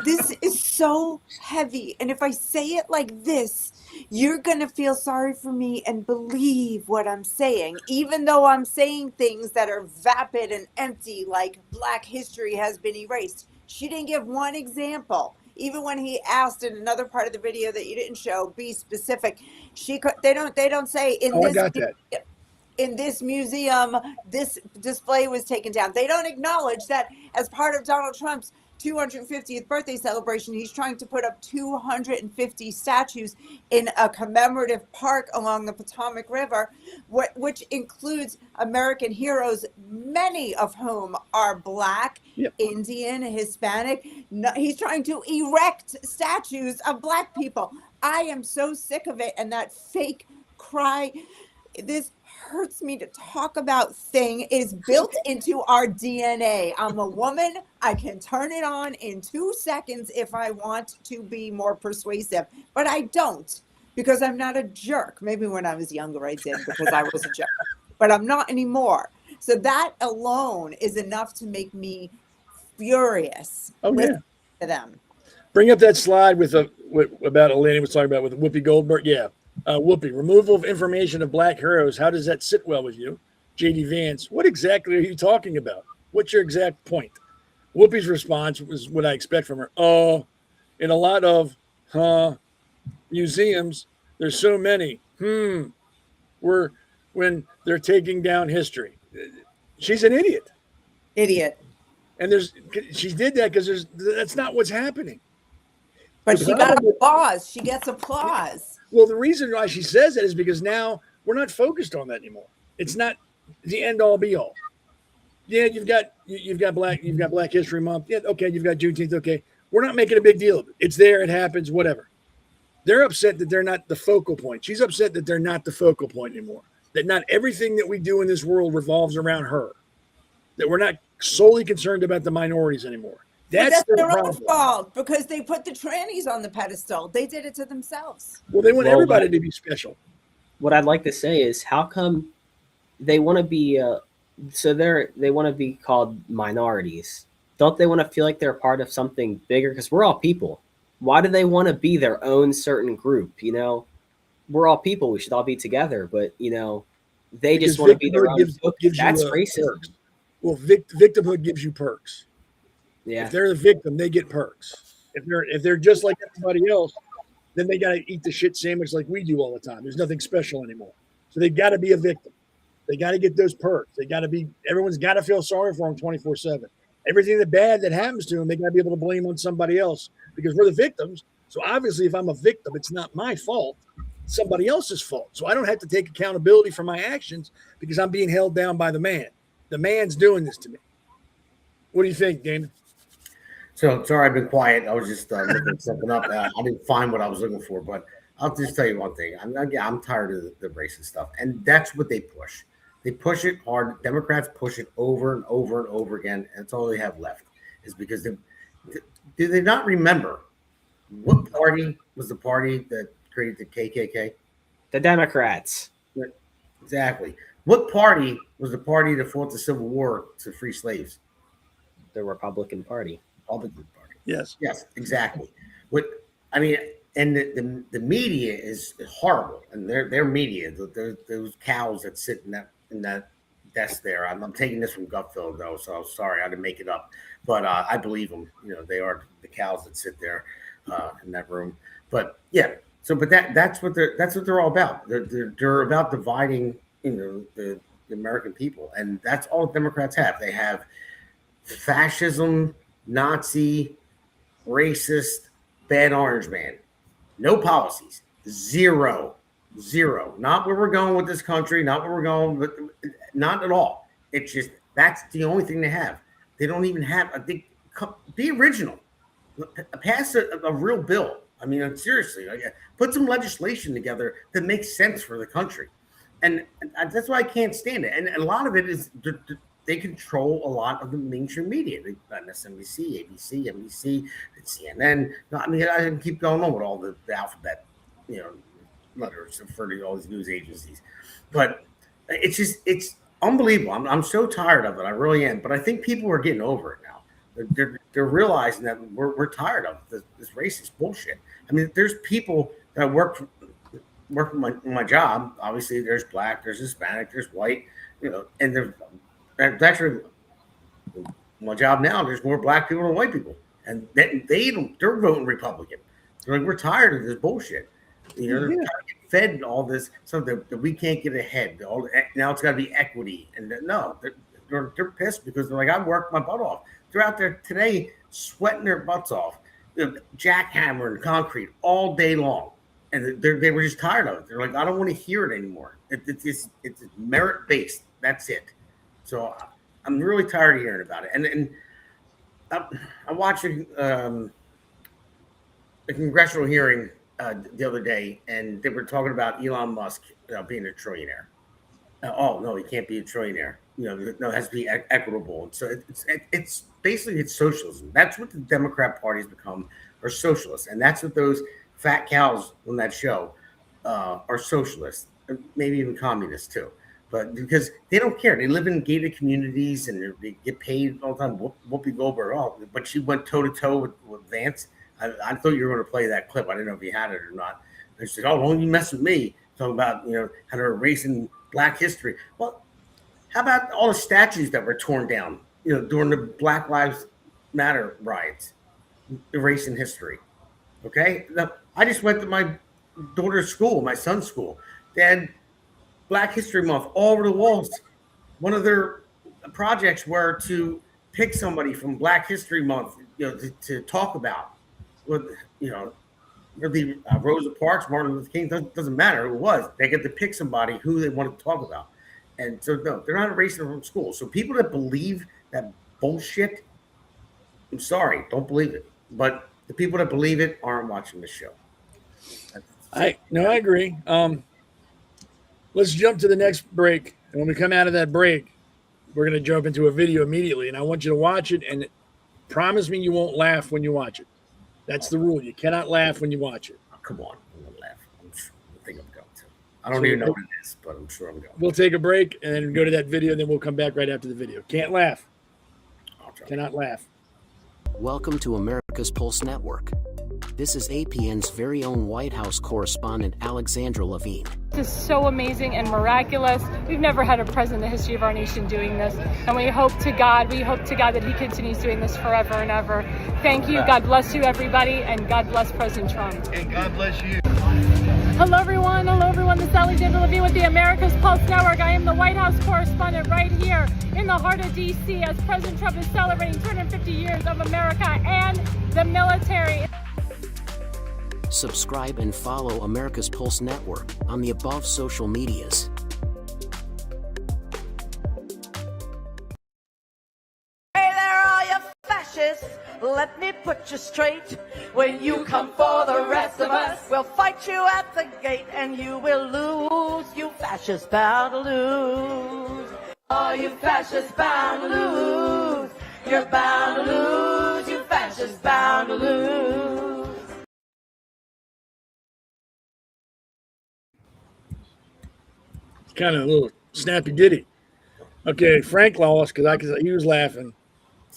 this is so heavy. And if I say it like this, you're going to feel sorry for me and believe what I'm saying, even though I'm saying things that are vapid and empty, like Black history has been erased. She didn't give one example. Even when he asked in another part of the video that you didn't show, be specific. They don't say in this museum, this display was taken down. They don't acknowledge that as part of Donald Trump's 250th birthday celebration, he's trying to put up 250 statues in a commemorative park along the Potomac River, which includes American heroes, many of whom are Black, Indian, Hispanic. He's trying to erect statues of Black people. I am so sick of it. And that fake cry, this hurts me to talk about thing is built into our DNA. I'm a woman. I can turn it on in 2 seconds if I want to be more persuasive, but I don't because I'm not a jerk. Maybe when I was younger I did because I was a jerk, but I'm not anymore. So that alone is enough to make me furious with them. Bring up that slide about Elana was talking about with Whoopi Goldberg. Yeah. Whoopi, removal of information of Black heroes. How does that sit well with you? JD Vance, what exactly are you talking about? What's your exact point? Whoopi's response was what I expect from her. Oh, in a lot of museums, there's so many. When they're taking down history. She's an idiot. And she did that because that's not what's happening. But she got applause. She gets applause. Well, the reason why she says that is because now we're not focused on that anymore. It's not the end all be all. Yeah, you've got Black History Month. Yeah, okay, you've got Juneteenth. Okay, we're not making a big deal of it. It's there, it happens, whatever. They're upset that they're not the focal point. She's upset that they're not the focal point anymore. That not everything that we do in this world revolves around her. That we're not solely concerned about the minorities anymore. That's their problem. own fault because they put the trannies on the pedestal. They did it to themselves. Well, they want everybody to be special. What I'd like to say is, how come they want to be they want to be called minorities? Don't they want to feel like they're part of something bigger? Because we're all people. Why do they want to be their own certain group? You know, we're all people. We should all be together. But you know, they just want to be their own. That's racist. Perks. Well, victimhood gives you perks. Yeah. If they're the victim, they get perks. If they're just like everybody else, then they got to eat the shit sandwich like we do all the time. There's nothing special anymore. So they got to be a victim. They got to get those perks. Everyone's got to feel sorry for them 24/7. Everything that bad that happens to them, they got to be able to blame on somebody else because we're the victims. So obviously, if I'm a victim, it's not my fault. It's somebody else's fault. So I don't have to take accountability for my actions because I'm being held down by the man. The man's doing this to me. What do you think, Damon? So sorry, I've been quiet. I was just looking something up. I didn't find what I was looking for, but I'll just tell you one thing. I'm tired of the racist stuff, and that's what they push. They push it hard. Democrats push it over and over and over again, and that's all they have left is because do they not remember what party was the party that created the KKK? The Democrats. Exactly. What party was the party that fought the Civil War to free slaves? The Republican Party. Republican Party. Yes. Yes, exactly. And the media is horrible, and their media, those cows that sit in that desk there. I'm taking this from Gutfeld though, so I'm sorry I didn't make it up, but I believe them. You know, they are the cows that sit there in that room. But yeah, but that's what they're all about. They're about dividing, you know, the American people, and that's all Democrats have. They have fascism, Nazi, racist, bad orange man. No policies. Zero. Not where we're going with this country, not where we're going, but not at all. It's just that's the only thing they have. They don't even have be original. Pass a real bill. I mean, seriously, put some legislation together that makes sense for the country. And that's why I can't stand it. And a lot of it is they control a lot of the mainstream media. They've got MSNBC, ABC, NBC, CNN. I mean, I can keep going on with all the alphabet, you know, letters for all these news agencies. But it's unbelievable. I'm so tired of it. I really am. But I think people are getting over it now. They're realizing that we're tired of this racist bullshit. I mean, there's people that work my job. Obviously, there's black, there's Hispanic, there's white, you know, and there's actually my job now. There's more black people than white people, and they're voting Republican. They're like, we're tired of this bullshit. You know, they're trying to get fed all this so that we can't get ahead. Now it's got to be equity, and no, they're pissed because they're like, I worked my butt off. They're out there today sweating their butts off, jackhammering concrete all day long. And they were just tired of it. They're like, I don't want to hear it anymore. It's merit based. That's it. So I'm really tired of hearing about it. And I watched a congressional hearing the other day, and they were talking about Elon Musk being a trillionaire. Oh no, he can't be a trillionaire. You know, no, it has to be equitable. And so it's basically it's socialism. That's what the Democrat Party has become, are socialists, and that's what those fat cows on that show are socialists, maybe even communists too. But because they don't care, they live in gated communities and they get paid all the time. Whoopi Goldberg, but she went toe to toe with Vance. I thought you were going to play that clip. I didn't know if you had it or not. And she said, "Oh, don't you mess with me?" Talking about, you know, how they're erasing Black history. Well, how about all the statues that were torn down, you know, during the Black Lives Matter riots, erasing history? Okay, now, I just went to my daughter's school, my son's school. They had Black History Month all over the walls. One of their projects were to pick somebody from Black History Month, you know, to talk about. With, you know, it'll be Rosa Parks, Martin Luther King. Doesn't matter who it was. They get to pick somebody who they want to talk about. And so, no, they're not erasing them from school. So people that believe that bullshit, I'm sorry, don't believe it. But the people that believe it aren't watching the show. I agree. Let's jump to the next break. And when we come out of that break, we're going to jump into a video immediately. And I want you to watch it and promise me you won't laugh when you watch it. That's the rule. You cannot laugh when you watch it. Oh, come on. I'm going to laugh. I think I'm going to. I don't even know what it is, but I'm sure I'm going. We'll take a break and then go to that video. And then we'll come back right after the video. Can't laugh. Cannot laugh. Welcome to America's Pulse Network. This is APN's very own White House correspondent, Alexandra Levine. This is so amazing and miraculous. We've never had a president in the history of our nation doing this. And we hope to God that he continues doing this forever and ever. Thank you. God bless you, everybody. And God bless President Trump. And God bless you. Hello, everyone. This is Alexandra Levine with the America's Pulse Network. I am the White House correspondent right here in the heart of D.C. as President Trump is celebrating 250 years of America and the military. Subscribe and follow America's Pulse Network on the above social medias. Hey there, all you fascists. Let me put you straight. When you come for the rest of us, we'll fight you at the gate and you will lose. You fascists bound to lose. Oh, you fascists bound to lose. You're bound to lose. You fascists bound to lose. Kind of a little snappy ditty. Okay, Frank lost because he was laughing.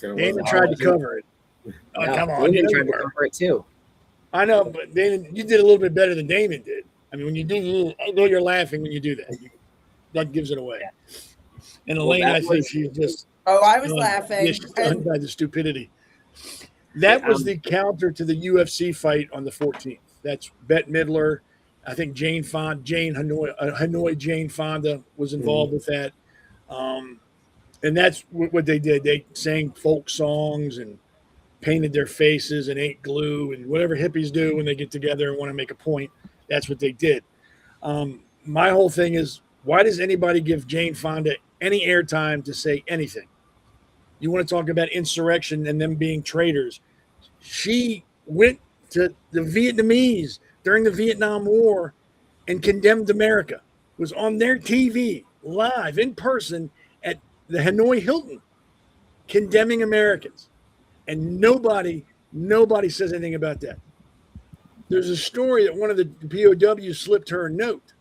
Damon tried to cover it. Oh, no, come on. Damon tried to cover it too. I know, but Damon, you did a little bit better than Damon did. I mean, when you do, I know you're laughing when you do that. That gives it away. And Elaine, I think she's just. Oh, I was laughing. Yeah, she's stunned by the stupidity. That was the counter to the UFC fight on the 14th. That's Bette Midler. I think Hanoi Jane Fonda was involved with that. And that's what they did. They sang folk songs and painted their faces and ate glue and whatever hippies do when they get together and want to make a point. That's what they did. My whole thing is, why does anybody give Jane Fonda any airtime to say anything? You want to talk about insurrection and them being traitors. She went to the Vietnamese during the Vietnam War and condemned America, was on their TV live in person at the Hanoi Hilton condemning Americans. And nobody says anything about that. There's a story that one of the POWs slipped her a note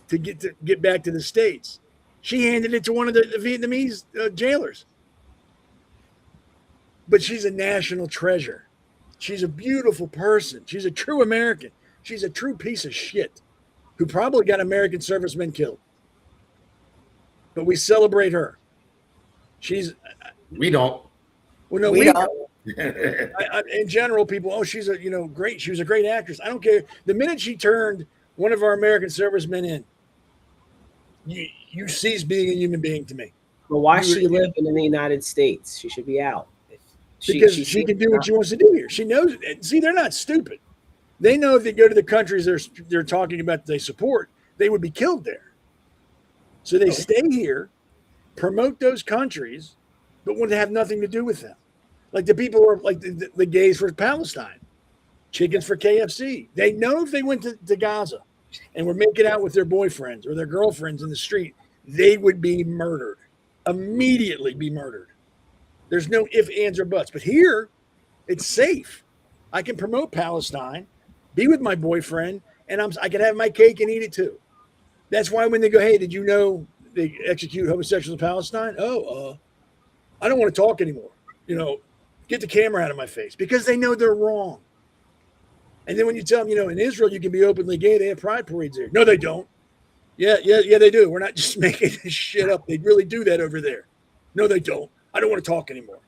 to get back to the States. She handed it to one of the Vietnamese jailers. But she's a national treasure. She's a beautiful person. She's a true American. She's a true piece of shit who probably got American servicemen killed. But we celebrate her. We don't. Well, no, we don't. In general, people, she's great. She was a great actress. I don't care. The minute she turned one of our American servicemen in, you cease being a human being to me. But why is she living in the United States? She should be out. Because she can do what she wants to do here. She knows it. See, they're not stupid. They know if they go to the countries they're talking about they support, they would be killed there. So they stay here, promote those countries, but want to have nothing to do with them. Like the people who are like the gays for Palestine, chickens for KFC. They know if they went to Gaza and were making out with their boyfriends or their girlfriends in the street, they would be murdered, immediately be murdered. There's no ifs, ands, or buts. But here, it's safe. I can promote Palestine, be with my boyfriend, and I can have my cake and eat it too. That's why when they go, hey, did you know they execute homosexuals in Palestine? I don't want to talk anymore. Get the camera out of my face, because they know they're wrong. And then when you tell them, in Israel, you can be openly gay, they have pride parades there. No, they don't. Yeah, they do. We're not just making this shit up. They really do that over there. No, they don't. I don't want to talk anymore.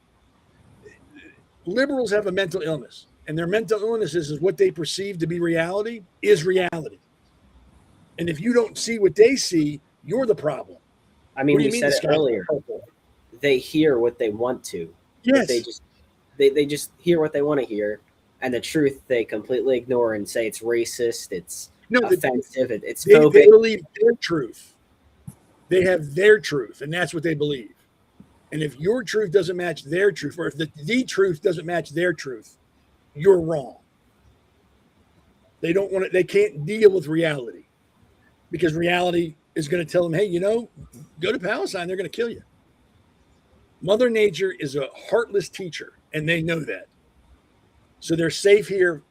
Liberals have a mental illness, and their mental illness is what they perceive to be reality is reality. And if you don't see what they see, you're the problem. I mean, you said it earlier. They hear what they want to. Yes. They just hear what they want to hear, and the truth they completely ignore and say it's racist, it's offensive, it's phobic. They believe their truth. They have their truth, and that's what they believe. And if your truth doesn't match their truth, or if the truth doesn't match their truth, you're wrong. They don't want it. They can't deal with reality because reality is going to tell them, hey, go to Palestine. They're going to kill you. Mother Nature is a heartless teacher, and they know that. So they're safe here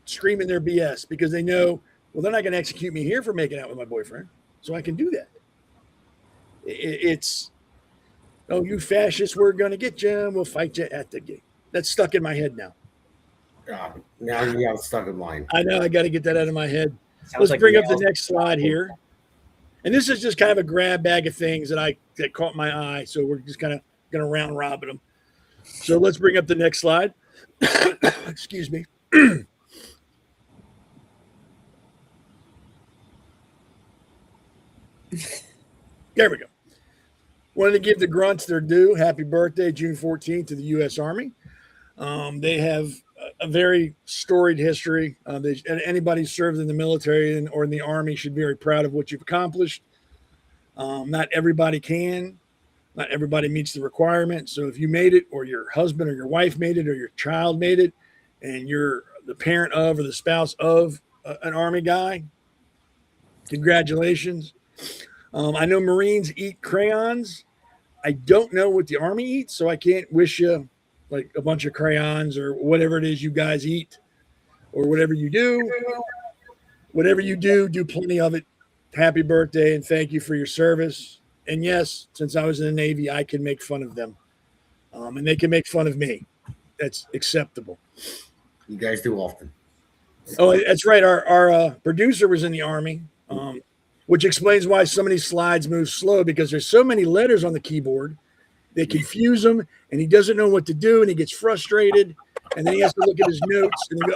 screaming their BS because they know, well, they're not going to execute me here for making out with my boyfriend. So I can do that. It's, oh, you fascists, we're going to get you. We'll fight you at the gate. That's stuck in my head now. Now you got it stuck in mine. I know. I got to get that out of my head. Sounds Let's bring up the next slide here. And this is just kind of a grab bag of things that caught my eye. So we're just kind of going to round robin them. So let's bring up the next slide. Excuse me. There we go. Wanted to give the grunts their due. Happy birthday, June 14th, to the U.S. Army. They have a very storied history. Anybody who served in the military or in the Army should be very proud of what you've accomplished. Not everybody can. Not everybody meets the requirement. So if you made it, or your husband or your wife made it, or your child made it, and you're the parent of or the spouse of an Army guy, congratulations. I know Marines eat crayons. I don't know what the Army eats, so I can't wish you like a bunch of crayons or whatever it is you guys eat, or whatever you do. Whatever you do plenty of it. Happy birthday, and thank you for your service. And yes, since I was in the Navy, I can make fun of them. And they can make fun of me. That's acceptable. You guys do often. Oh, that's right. Our producer was in the Army, which explains why some of these slides move slow, because there's so many letters on the keyboard. They confuse him, and he doesn't know what to do, and he gets frustrated, and then he has to look at his notes and go,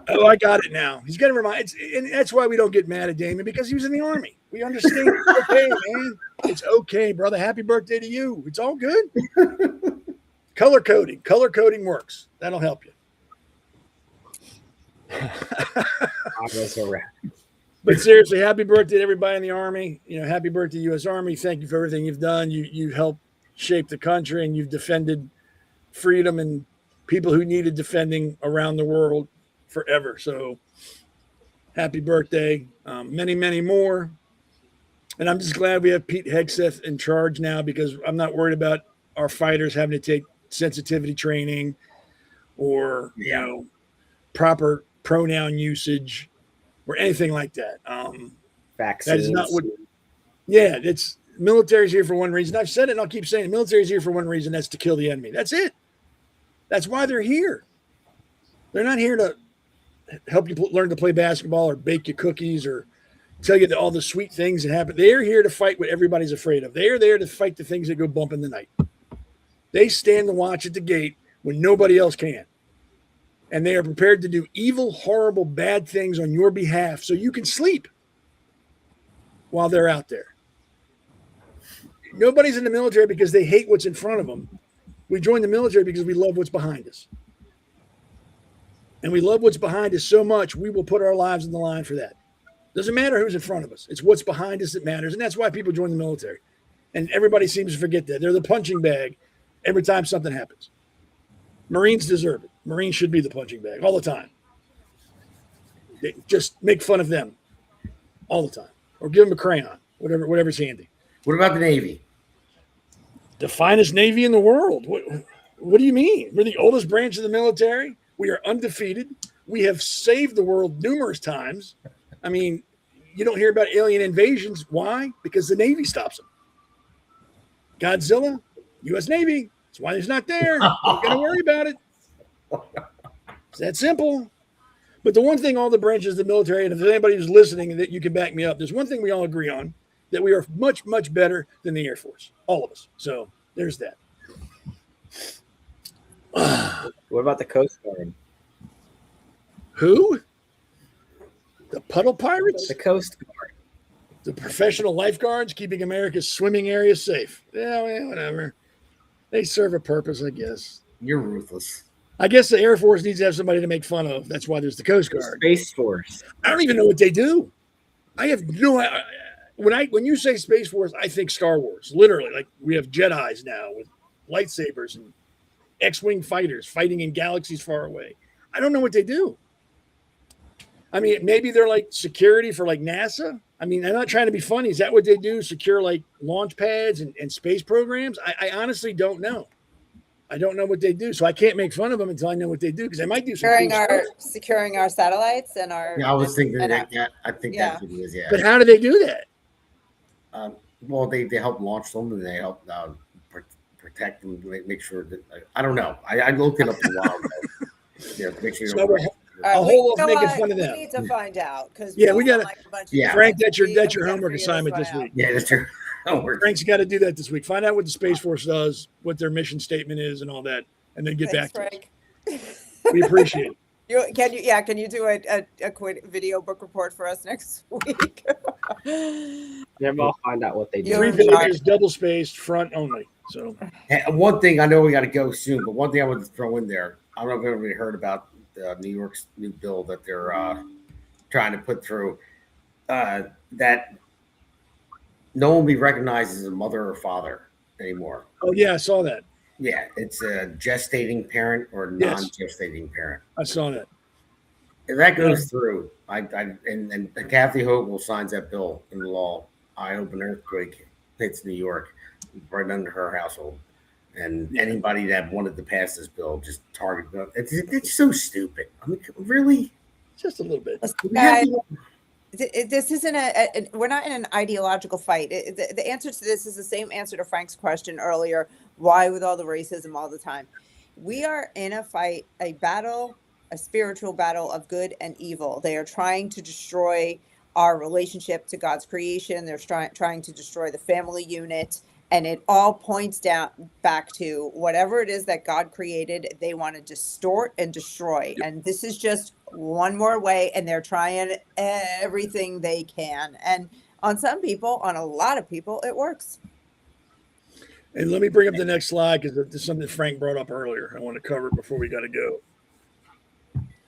oh, I got it now. He's got to remind, and that's why we don't get mad at Damon, because he was in the Army. We understand. It's okay, man. It's okay, brother. Happy birthday to you. It's all good. Color coding works. That'll help you. But seriously, happy birthday to everybody in the Army. Happy birthday, U.S. Army. Thank you for everything you've done. You helped shape the country, and you've defended freedom and people who needed defending around the world forever. So happy birthday. Many, many more. And I'm just glad we have Pete Hegseth in charge now, because I'm not worried about our fighters having to take sensitivity training or, proper pronoun usage or anything like that. Vaccines. That is not what. Yeah, it's military's here for one reason. I've said it, and I'll keep saying it. Military's here for one reason. That's to kill the enemy. That's it. That's why they're here. They're not here to help you learn to play basketball or bake you cookies or tell you all the sweet things that happen. They're here to fight what everybody's afraid of. They are there to fight the things that go bump in the night. They stand to watch at the gate when nobody else can. And they are prepared to do evil, horrible, bad things on your behalf so you can sleep while they're out there. Nobody's in the military because they hate what's in front of them. We join the military because we love what's behind us. And we love what's behind us so much, we will put our lives on the line for that. Doesn't matter who's in front of us. It's what's behind us that matters. And that's why people join the military. And everybody seems to forget that. They're the punching bag every time something happens. Marines deserve it. Marines should be the punching bag all the time. They just make fun of them all the time. Or give them a crayon, whatever's handy. What about the Navy? The finest Navy in the world. What do you mean? We're the oldest branch of the military. We are undefeated. We have saved the world numerous times. I mean, you don't hear about alien invasions. Why? Because the Navy stops them. Godzilla, U.S. Navy. That's why he's not there. Don't got to worry about it. It's that simple. But the one thing all the branches of the military, and if there's anybody who's listening that you can back me up, there's one thing we all agree on, that we are much, much better than the Air Force. All of us. So there's that. What about the Coast Guard? Who? The Puddle Pirates? The Coast Guard. The professional lifeguards keeping America's swimming areas safe. Yeah, well, whatever. They serve a purpose, I guess. You're ruthless. I guess the Air Force needs to have somebody to make fun of. That's why there's the Coast Guard. Space Force. I don't even know what they do. I have no when you say Space Force, I think Star Wars. Literally, like we have Jedis now with lightsabers and X-wing fighters fighting in galaxies far away. I don't know what they do. I mean, maybe they're like security for like NASA. I mean, I'm not trying to be funny. Is that what they do? Secure like launch pads and space programs? I honestly don't know. I don't know what they do. So I can't make fun of them until I know what they do, because they might do some securing our satellites and our. Yeah, I was thinking that. Yeah, I think that's what it is. Yeah. But how do they do that? Well, they help launch them, and they help protect them, make sure that I don't know. I looked it up a while ago. Yeah, make sure. I'll hold off making fun of them. We need to find out because we got to. Like Frank, that's your homework assignment this week. Yeah, that's your homework. Frank's got to do that this week. Find out what the Space Force does, what their mission statement is, and all that, and then get back to us. We appreciate it. Can you do a quick video book report for us next week? Yeah, I'll find out what they do. 3 pages, double spaced, front only. So one thing, I know we got to go soon, but one thing I want to throw in there. I don't know if everybody heard about New York's new bill that they're trying to put through, that no one will be recognized as a mother or father anymore. Oh yeah, I saw that. Yeah, it's a gestating parent or non-gestating parent. I saw that. If that goes through, and Kathy Hochul signs that bill into law, I hope an earthquake hits New York right under her household. And anybody that wanted to pass this bill just target them. It's so stupid. I mean, really? Just a little bit. This isn't we're not in an ideological fight. The answer to this is the same answer to Frank's question earlier. Why with all the racism all the time? We are in a fight, a battle, a spiritual battle of good and evil. They are trying to destroy our relationship to God's creation. They're trying to destroy the family unit. And it all points back to whatever it is that God created, they want to distort and destroy. And this is just one more way, and they're trying everything they can. And on some people, on a lot of people, it works. And let me bring up the next slide, because this is something Frank brought up earlier. I want to cover it before we got to go.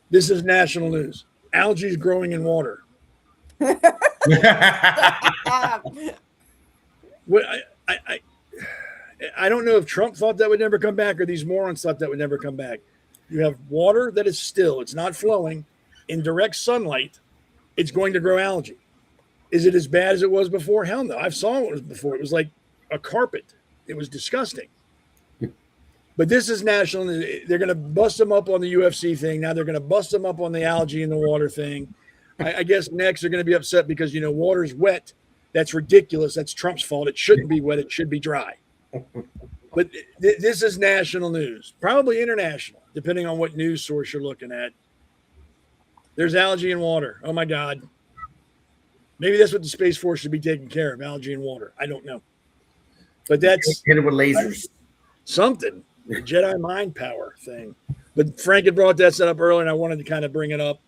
This is national news. Algae is growing in water. I don't know if Trump thought that would never come back or these morons thought that would never come back. You have water that is still, it's not flowing, in direct sunlight, it's going to grow algae. Is it as bad as it was before? Hell no. I saw what it was before. It was like a carpet. It was disgusting. But this is national. They're going to bust them up on the UFC thing. Now they're going to bust them up on the algae in the water thing. I guess next they're going to be upset because, water's wet. That's ridiculous. That's Trump's fault. It shouldn't be wet. It should be dry. But this is national news, probably international, depending on what news source you're looking at. There's algae in water. Oh, my God. Maybe that's what the Space Force should be taking care of, algae in water. I don't know. But that's hit it with lasers. Something, the Jedi mind power thing. But Frank had brought that up earlier, and I wanted to kind of bring it up.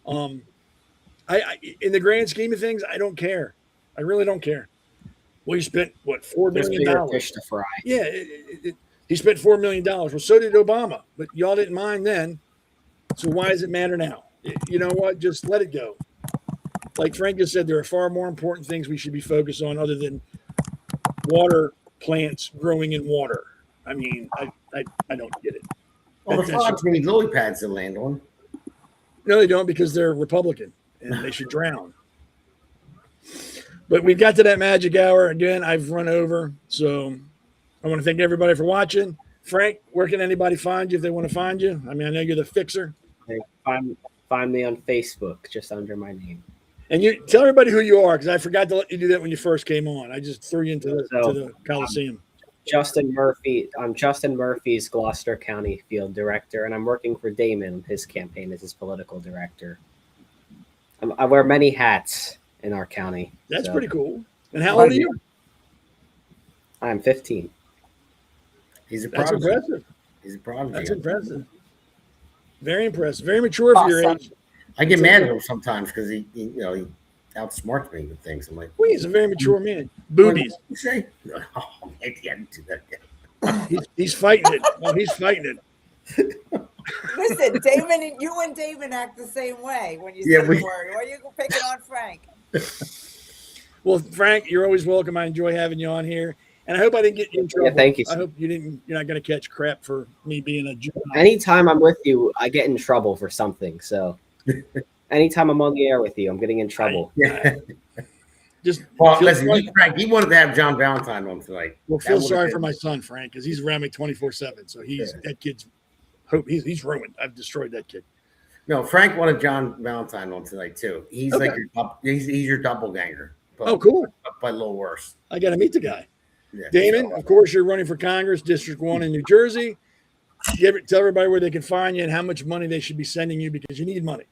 I in the grand scheme of things, I don't care. I really don't care. Well, he spent, $4 million? Fish to fry. Yeah, he spent $4 million. Well, so did Obama, but y'all didn't mind then. So why does it matter now? You know what? Just let it go. Like Frank just said, there are far more important things we should be focused on other than water plants growing in water. I mean, I don't get it. Well, the frogs need lily pads to land on. No, they don't, because they're Republican and they should drown. But we got to that magic hour. Again, I've run over. So I want to thank everybody for watching. Frank, where can anybody find you if they want to find you? I mean, I know you're the fixer. Find me on Facebook, just under my name. And you tell everybody who you are, because I forgot to let you do that when you first came on. I just threw you into the Coliseum. Justin Murphy. I'm Justin Murphy's Gloucester County Field Director, and I'm working for Damon, his campaign, as his political director. I wear many hats in our county. That's pretty cool. And how old are you? I'm 15. He's a That's impressive. He's a prodigy. That's impressive. Very impressive. Very mature for your age. I get mad at him sometimes because he outsmarts me with things. I'm like, well, he's a very mature man. Boobies. What you say? Oh, maybe I didn't do that. He's fighting it. Oh, he's fighting it. Listen, Damon, you and Damon act the same way when you say the word. Why are you picking on Frank? Well, Frank, you're always welcome. I enjoy having you on here. And I hope I didn't get you in trouble. Yeah, thank you. I hope you're not going to catch crap for me being a juvenile. Anytime I'm with you, I get in trouble for something. So anytime I'm on the air with you, I'm getting in trouble. Listen, Frank, he wanted to have John Valentine on tonight. Well, feel sorry for my son, Frank, because he's around me 24/7. So that kid's he's ruined. I've destroyed that kid. No, Frank wanted John Valentine on tonight too. He's like he's your doppelganger. Oh, cool. But a little worse. I got to meet the guy. Yeah, Damon, of course, you're running for Congress, District 1 in New Jersey. Tell everybody where they can find you and how much money they should be sending you because you need money.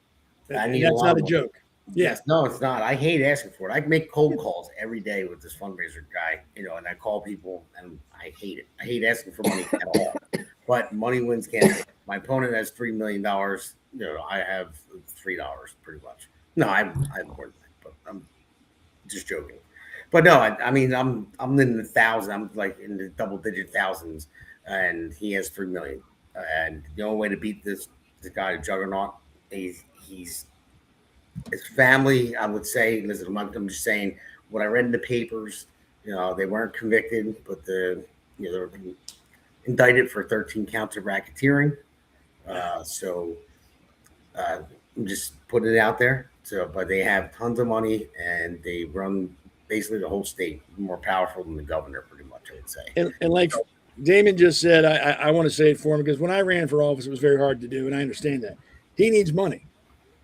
That's not a joke. Yes, no, it's not. I hate asking for it. I make cold calls every day with this fundraiser guy, and I call people and I hate it. I hate asking for money at all. But money wins can't. My opponent has $3 million. I have $3 pretty much. No, I have more than that, but I'm just joking. But no, I mean, I'm in the thousands. I'm like in the double-digit thousands, and he has $3 million. And the only way to beat this guy, Juggernaut, he's his family. I would say, listen, I'm just saying what I read in the papers. They weren't convicted, but they were indicted for 13 counts of racketeering. So I'm just putting it out there. So, but they have tons of money, and they run basically the whole state, more powerful than the governor, pretty much, I would say. And like Damon just said, I want to say it for him because when I ran for office, it was very hard to do, and I understand that. He needs money.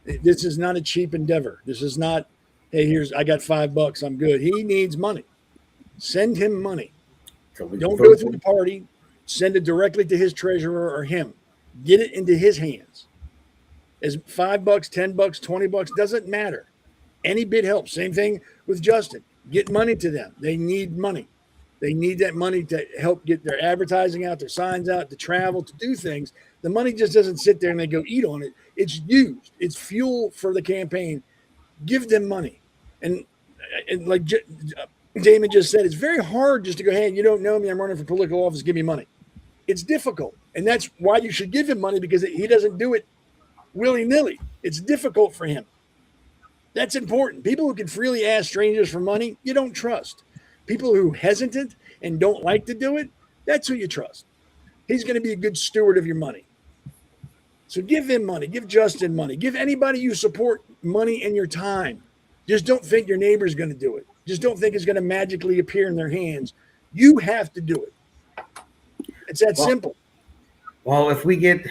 This is not a cheap endeavor. This is not, hey, I got $5, I'm good. He needs money. Send him money. Don't go through the party. Send it directly to his treasurer or him. Get it into his hands. As $5, $10, $20, doesn't matter. Any bit helps. Same thing with Justin. Get money to them. They need money. They need that money to help get their advertising out, their signs out, to travel, to do things. The money just doesn't sit there and they go eat on it. It's used. It's fuel for the campaign. Give them money. And like Damon just said, it's very hard just to go, hey, you don't know me, I'm running for political office, give me money. It's difficult. And that's why you should give him money, because he doesn't do it willy-nilly. It's difficult for him. That's important. People who can freely ask strangers for money, you don't trust. People who are hesitant and don't like to do it, that's who you trust. He's going to be a good steward of your money. So give him money. Give Justin money. Give anybody you support money and your time. Just don't think your neighbor's going to do it. Just don't think it's going to magically appear in their hands. You have to do it. It's that simple. Well, if we say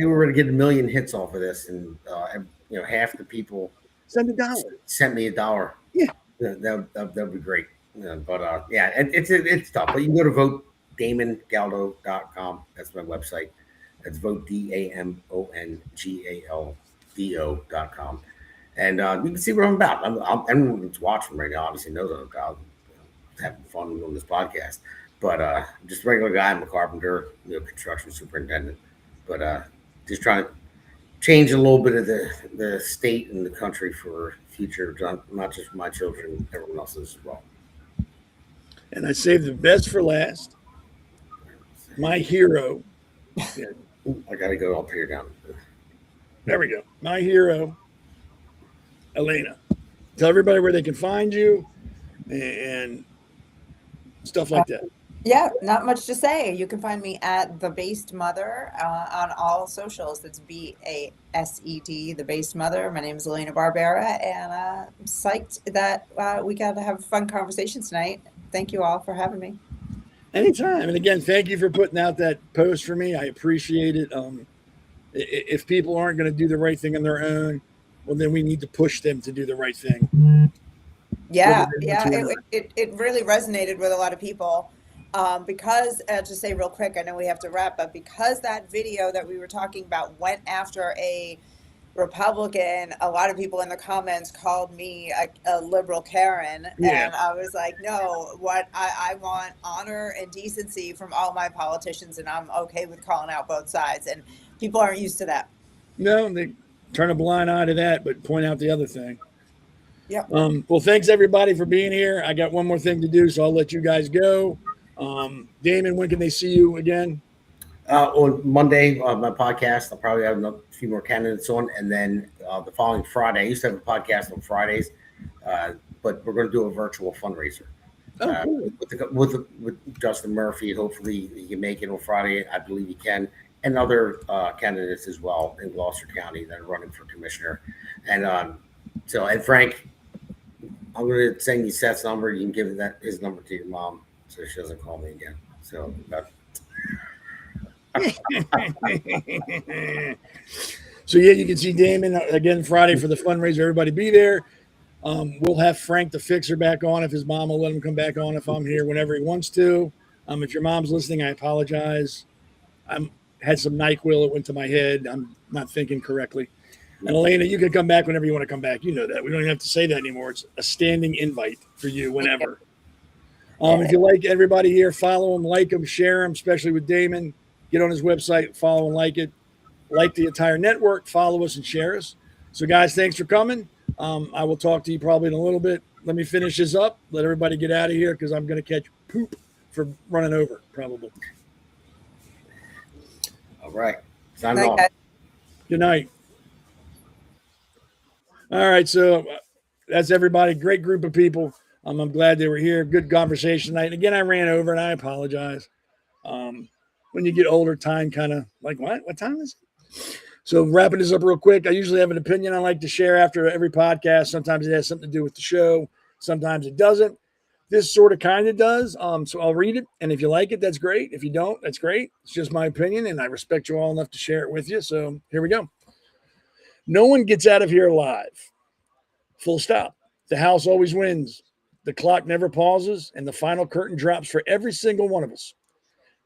we're going to get 1 million hits off of this, and half the people send $1. Send me $1. Yeah, that would be great. But it's tough. But you can go to votedamongaldo.com. That's my website. That's votedamongaldo.com. And you can see what I'm about. Everyone that's watching right now obviously knows what I'm about. Having fun on this podcast. But just a regular guy. I'm a carpenter, construction superintendent. But just trying to change a little bit of the state and the country for future, not just for my children, everyone else's as well. And I saved the best for last. My hero. Yeah. I got to go up here down. There we go. My hero, Elana. Tell everybody where they can find you and stuff like that. Yeah, not much to say. You can find me at The Based Mother on all socials. That's BASED, The Based Mother. My name is Elana Barbera, and I'm psyched that we got to have a fun conversation tonight. Thank you all for having me. Anytime. And again, thank you for putting out that post for me. I appreciate it. If people aren't going to do the right thing on their own, well, then we need to push them to do the right thing. Yeah. It really resonated with a lot of people. Because, to say real quick, I know we have to wrap up, because that video that we were talking about went after a Republican, a lot of people in the comments called me a liberal Karen. Yeah. And I was like, no, I want honor and decency from all my politicians, and I'm okay with calling out both sides. And people aren't used to that. No, they turn a blind eye to that, but point out the other thing. Yep. Well, thanks everybody for being here. I got one more thing to do, so I'll let you guys go. Damon, when can they see you again? On Monday, my podcast. I'll probably have a few more candidates on, and then the following Friday. I used to have a podcast on Fridays, but we're going to do a virtual fundraiser. Oh, cool. With Justin Murphy. Hopefully he can make it on Friday. I believe he can, and other candidates as well in Gloucester County that are running for commissioner. And and Frank, I'm going to send you Seth's number. You can give his number to your mom so she doesn't call me again. So. So yeah, you can see Damon again Friday for the fundraiser. Everybody be there. We'll have Frank the Fixer back on if his mom will let him come back on if I'm here whenever he wants to. If your mom's listening, I apologize. I had some NyQuil that went to my head. I'm not thinking correctly. And Elana, you can come back whenever you want to come back. You know that. We don't even have to say that anymore. It's a standing invite for you whenever. If you like everybody here, follow him, like him, share him, especially with Damon. Get on his website, follow and like it. Like the entire network, follow us and share us. So, guys, thanks for coming. I will talk to you probably in a little bit. Let me finish this up. Let everybody get out of here because I'm going to catch poop for running over, probably. All right. Sign off. Good night. All right. So that's everybody. Great group of people. I'm glad they were here. Good conversation tonight. And again, I ran over and I apologize. When you get older, time kind of like, what time is it? So wrapping this up real quick, I usually have an opinion I like to share after every podcast. Sometimes it has something to do with the show. Sometimes it doesn't. This sort of kind of does. So I'll read it. And if you like it, that's great. If you don't, that's great. It's just my opinion. And I respect you all enough to share it with you. So here we go. No one gets out of here alive. Full stop. The house always wins. The clock never pauses. And the final curtain drops for every single one of us.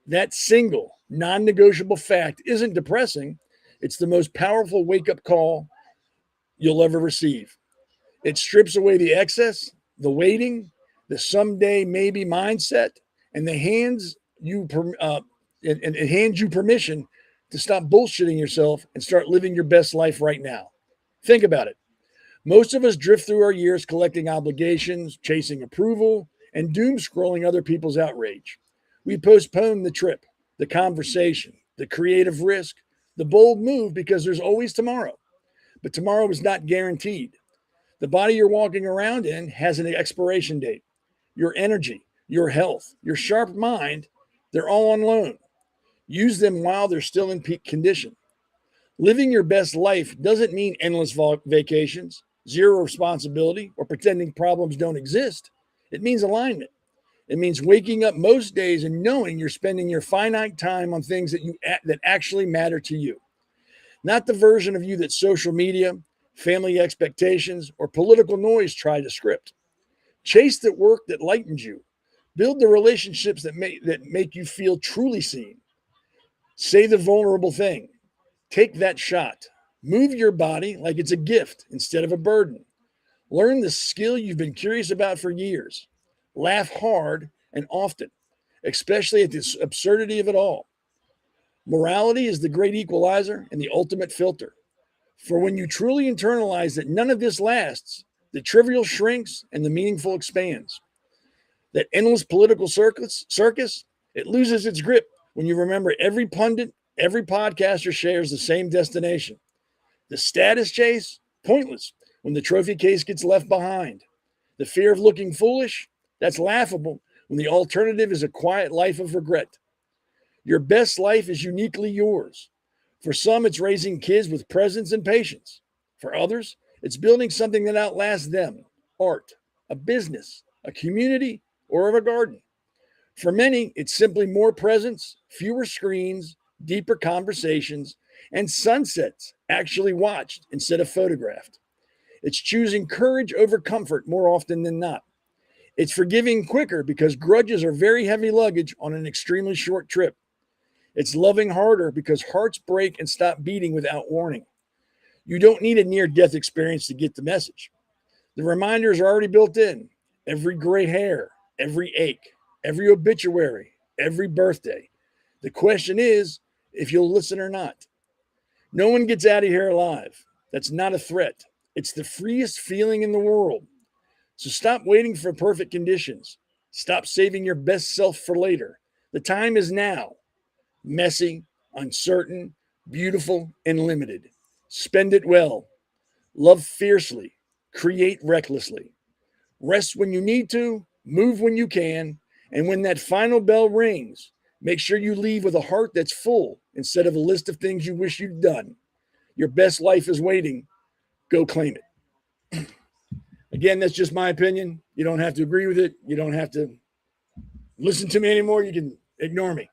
That single non-negotiable fact isn't depressing. It's the most powerful wake-up call you'll ever receive. It strips away the excess, the waiting, the someday maybe mindset, and it hands you permission to stop bullshitting yourself and start living your best life right now. Think about it. Most of us drift through our years collecting obligations, chasing approval, and doom scrolling other people's outrage. We postpone the trip, the conversation, the creative risk, the bold move because there's always tomorrow. But tomorrow is not guaranteed. The body you're walking around in has an expiration date. Your energy, your health, your sharp mind, they're all on loan. Use them while they're still in peak condition. Living your best life doesn't mean endless vacations, zero responsibility, or pretending problems don't exist. It means alignment. It means waking up most days and knowing you're spending your finite time on things that actually matter to you. Not the version of you that social media, family expectations, or political noise try to script. Chase the work that lightens you. Build the relationships that make you feel truly seen. Say the vulnerable thing. Take that shot. Move your body like it's a gift instead of a burden. Learn the skill you've been curious about for years. Laugh hard and often, especially at the absurdity of it all. Morality is the great equalizer and the ultimate filter. For when you truly internalize that none of this lasts, the trivial shrinks and the meaningful expands. That endless political circus, it loses its grip when you remember every pundit, every podcaster shares the same destination. The status chase, pointless when the trophy case gets left behind. The fear of looking foolish, that's laughable when the alternative is a quiet life of regret. Your best life is uniquely yours. For some, it's raising kids with presence and patience. For others, it's building something that outlasts them, art, a business, a community, or a garden. For many, it's simply more presence, fewer screens, deeper conversations, and sunsets actually watched instead of photographed. It's choosing courage over comfort more often than not. It's forgiving quicker because grudges are very heavy luggage on an extremely short trip. It's loving harder because hearts break and stop beating without warning. You don't need a near-death experience to get the message. The reminders are already built in. Every gray hair, every ache, every obituary, every birthday. The question is if you'll listen or not. No one gets out of here alive. That's not a threat. It's the freest feeling in the world. So stop waiting for perfect conditions. Stop saving your best self for later. The time is now. Messy, uncertain, beautiful, and limited. Spend it well. Love fiercely. Create recklessly. Rest when you need to, move when you can, and when that final bell rings, make sure you leave with a heart that's full instead of a list of things you wish you'd done. Your best life is waiting. Go claim it. Again, that's just my opinion. You don't have to agree with it. You don't have to listen to me anymore. You can ignore me.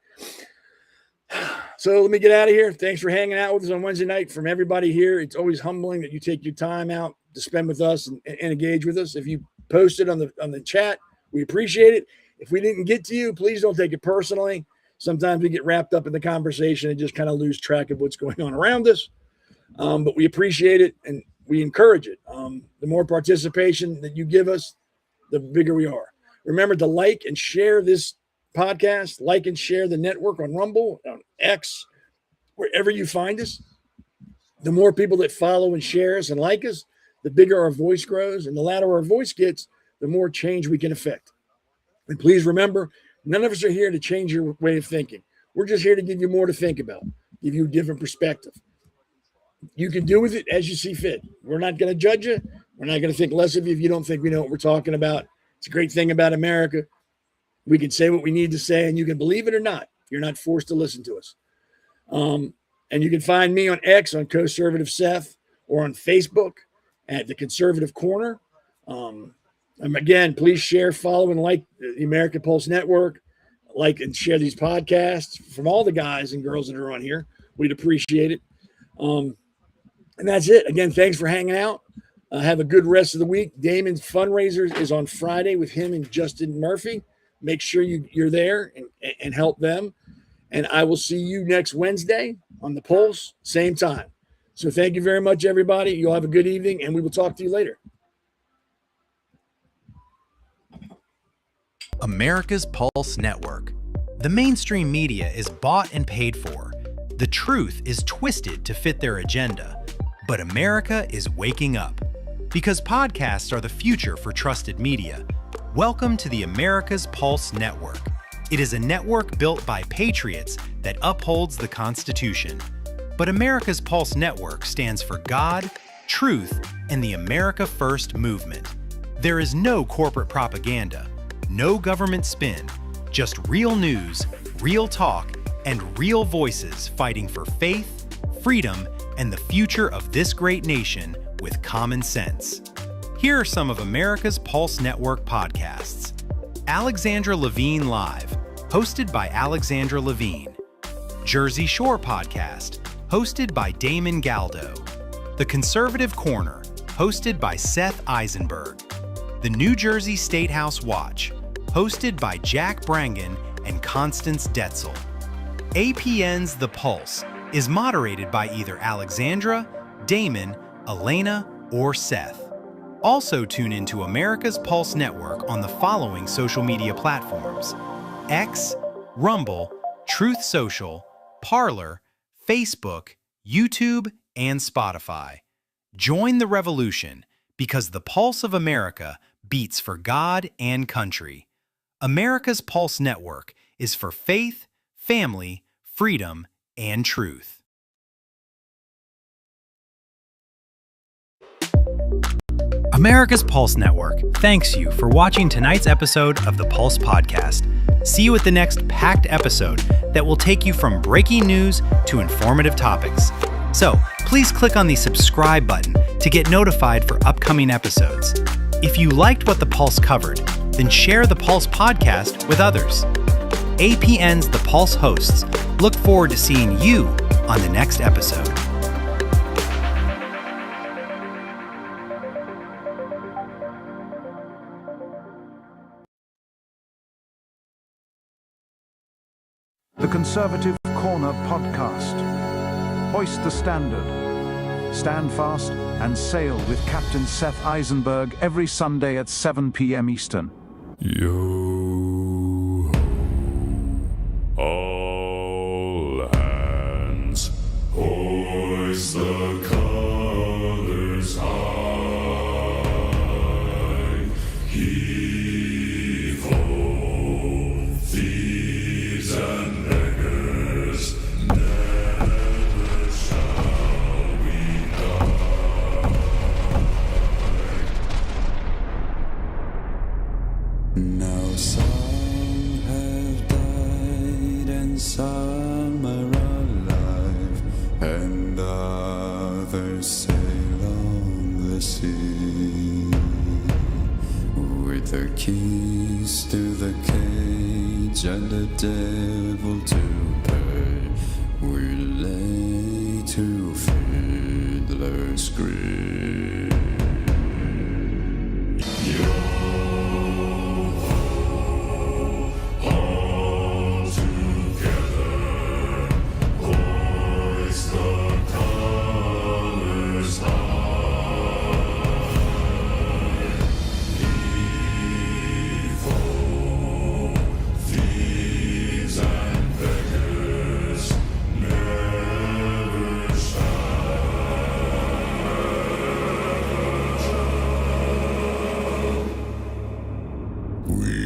So let me get out of here. Thanks for hanging out with us on Wednesday night. From everybody here, it's always humbling that you take your time out to spend with us and engage with us. If you posted on the chat, we appreciate it. If we didn't get to you, please don't take it personally. Sometimes we get wrapped up in the conversation and just kind of lose track of what's going on around us. But we appreciate it and we encourage it. The more participation that you give us, the bigger we are. Remember to like and share this podcast, like and share the network on Rumble, on X, wherever you find us. The more people that follow and share us and like us, the bigger our voice grows, and the louder our voice gets, the more change we can affect. And please remember, none of us are here to change your way of thinking. We're just here to give you more to think about, give you a different perspective. You can do with it as you see fit. We're not going to judge you. We're not going to think less of you if you don't think we know what we're talking about. It's a great thing about America. We can say what we need to say, and you can believe it or not. You're not forced to listen to us. And you can find me on X, on Conservative Seth, or on Facebook at The Conservative Corner. And again, please share, follow, and like the American Pulse Network. Like and share these podcasts from all the guys and girls that are on here. We'd appreciate it. And that's it. Again, thanks for hanging out. Have a good rest of the week. Damon's fundraiser is on Friday with him and Justin Murphy. Make sure you're there and help them. And I will see you next Wednesday on the Pulse, same time. So thank you very much, everybody. You'll have a good evening, and we will talk to you later. America's Pulse Network. The mainstream media is bought and paid for. The truth is twisted to fit their agenda. But America is waking up. Because podcasts are the future for trusted media. Welcome to the America's Pulse Network. It is a network built by patriots that upholds the Constitution. But America's Pulse Network stands for God, truth, and the America First movement. There is no corporate propaganda, no government spin, just real news, real talk, and real voices fighting for faith, freedom, and the future of this great nation with common sense. Here are some of America's Pulse Network podcasts. Alexandra Levine Live, hosted by Alexandra Levine. Jersey Shore Podcast, hosted by Damon Galdo. The Conservative Corner, hosted by Seth Eisenberg. The New Jersey State House Watch, hosted by Jack Brangan and Constance Detzel. APN's The Pulse is moderated by either Alexandra, Damon, Elana, or Seth. Also tune into America's Pulse Network on the following social media platforms: X, Rumble, Truth Social, Parler, Facebook, YouTube, and Spotify. Join the revolution because the pulse of America beats for God and country. America's Pulse Network is for faith, family, freedom, and truth. America's Pulse Network thanks you for watching tonight's episode of the Pulse Podcast. See you at the next packed episode that will take you from breaking news to informative topics. So please click on the subscribe button to get notified for upcoming episodes. If you liked what the Pulse covered, then share the Pulse Podcast with others. APN's The Pulse hosts look forward to seeing you on the next episode. The Conservative Corner Podcast. Hoist the standard. Stand fast and sail with Captain Seth Eisenberg every Sunday at 7 p.m. Eastern. Yo, all hands, hoist the colors high. Heave ho, thieves and beggars, never shall we die. Now some have died and some are alive, and others sail on the sea with their keys to the cage and the devil to pay. We lay to fiddler's grave. All together, hoist the colors high. Evil, thieves and beggars never shall. We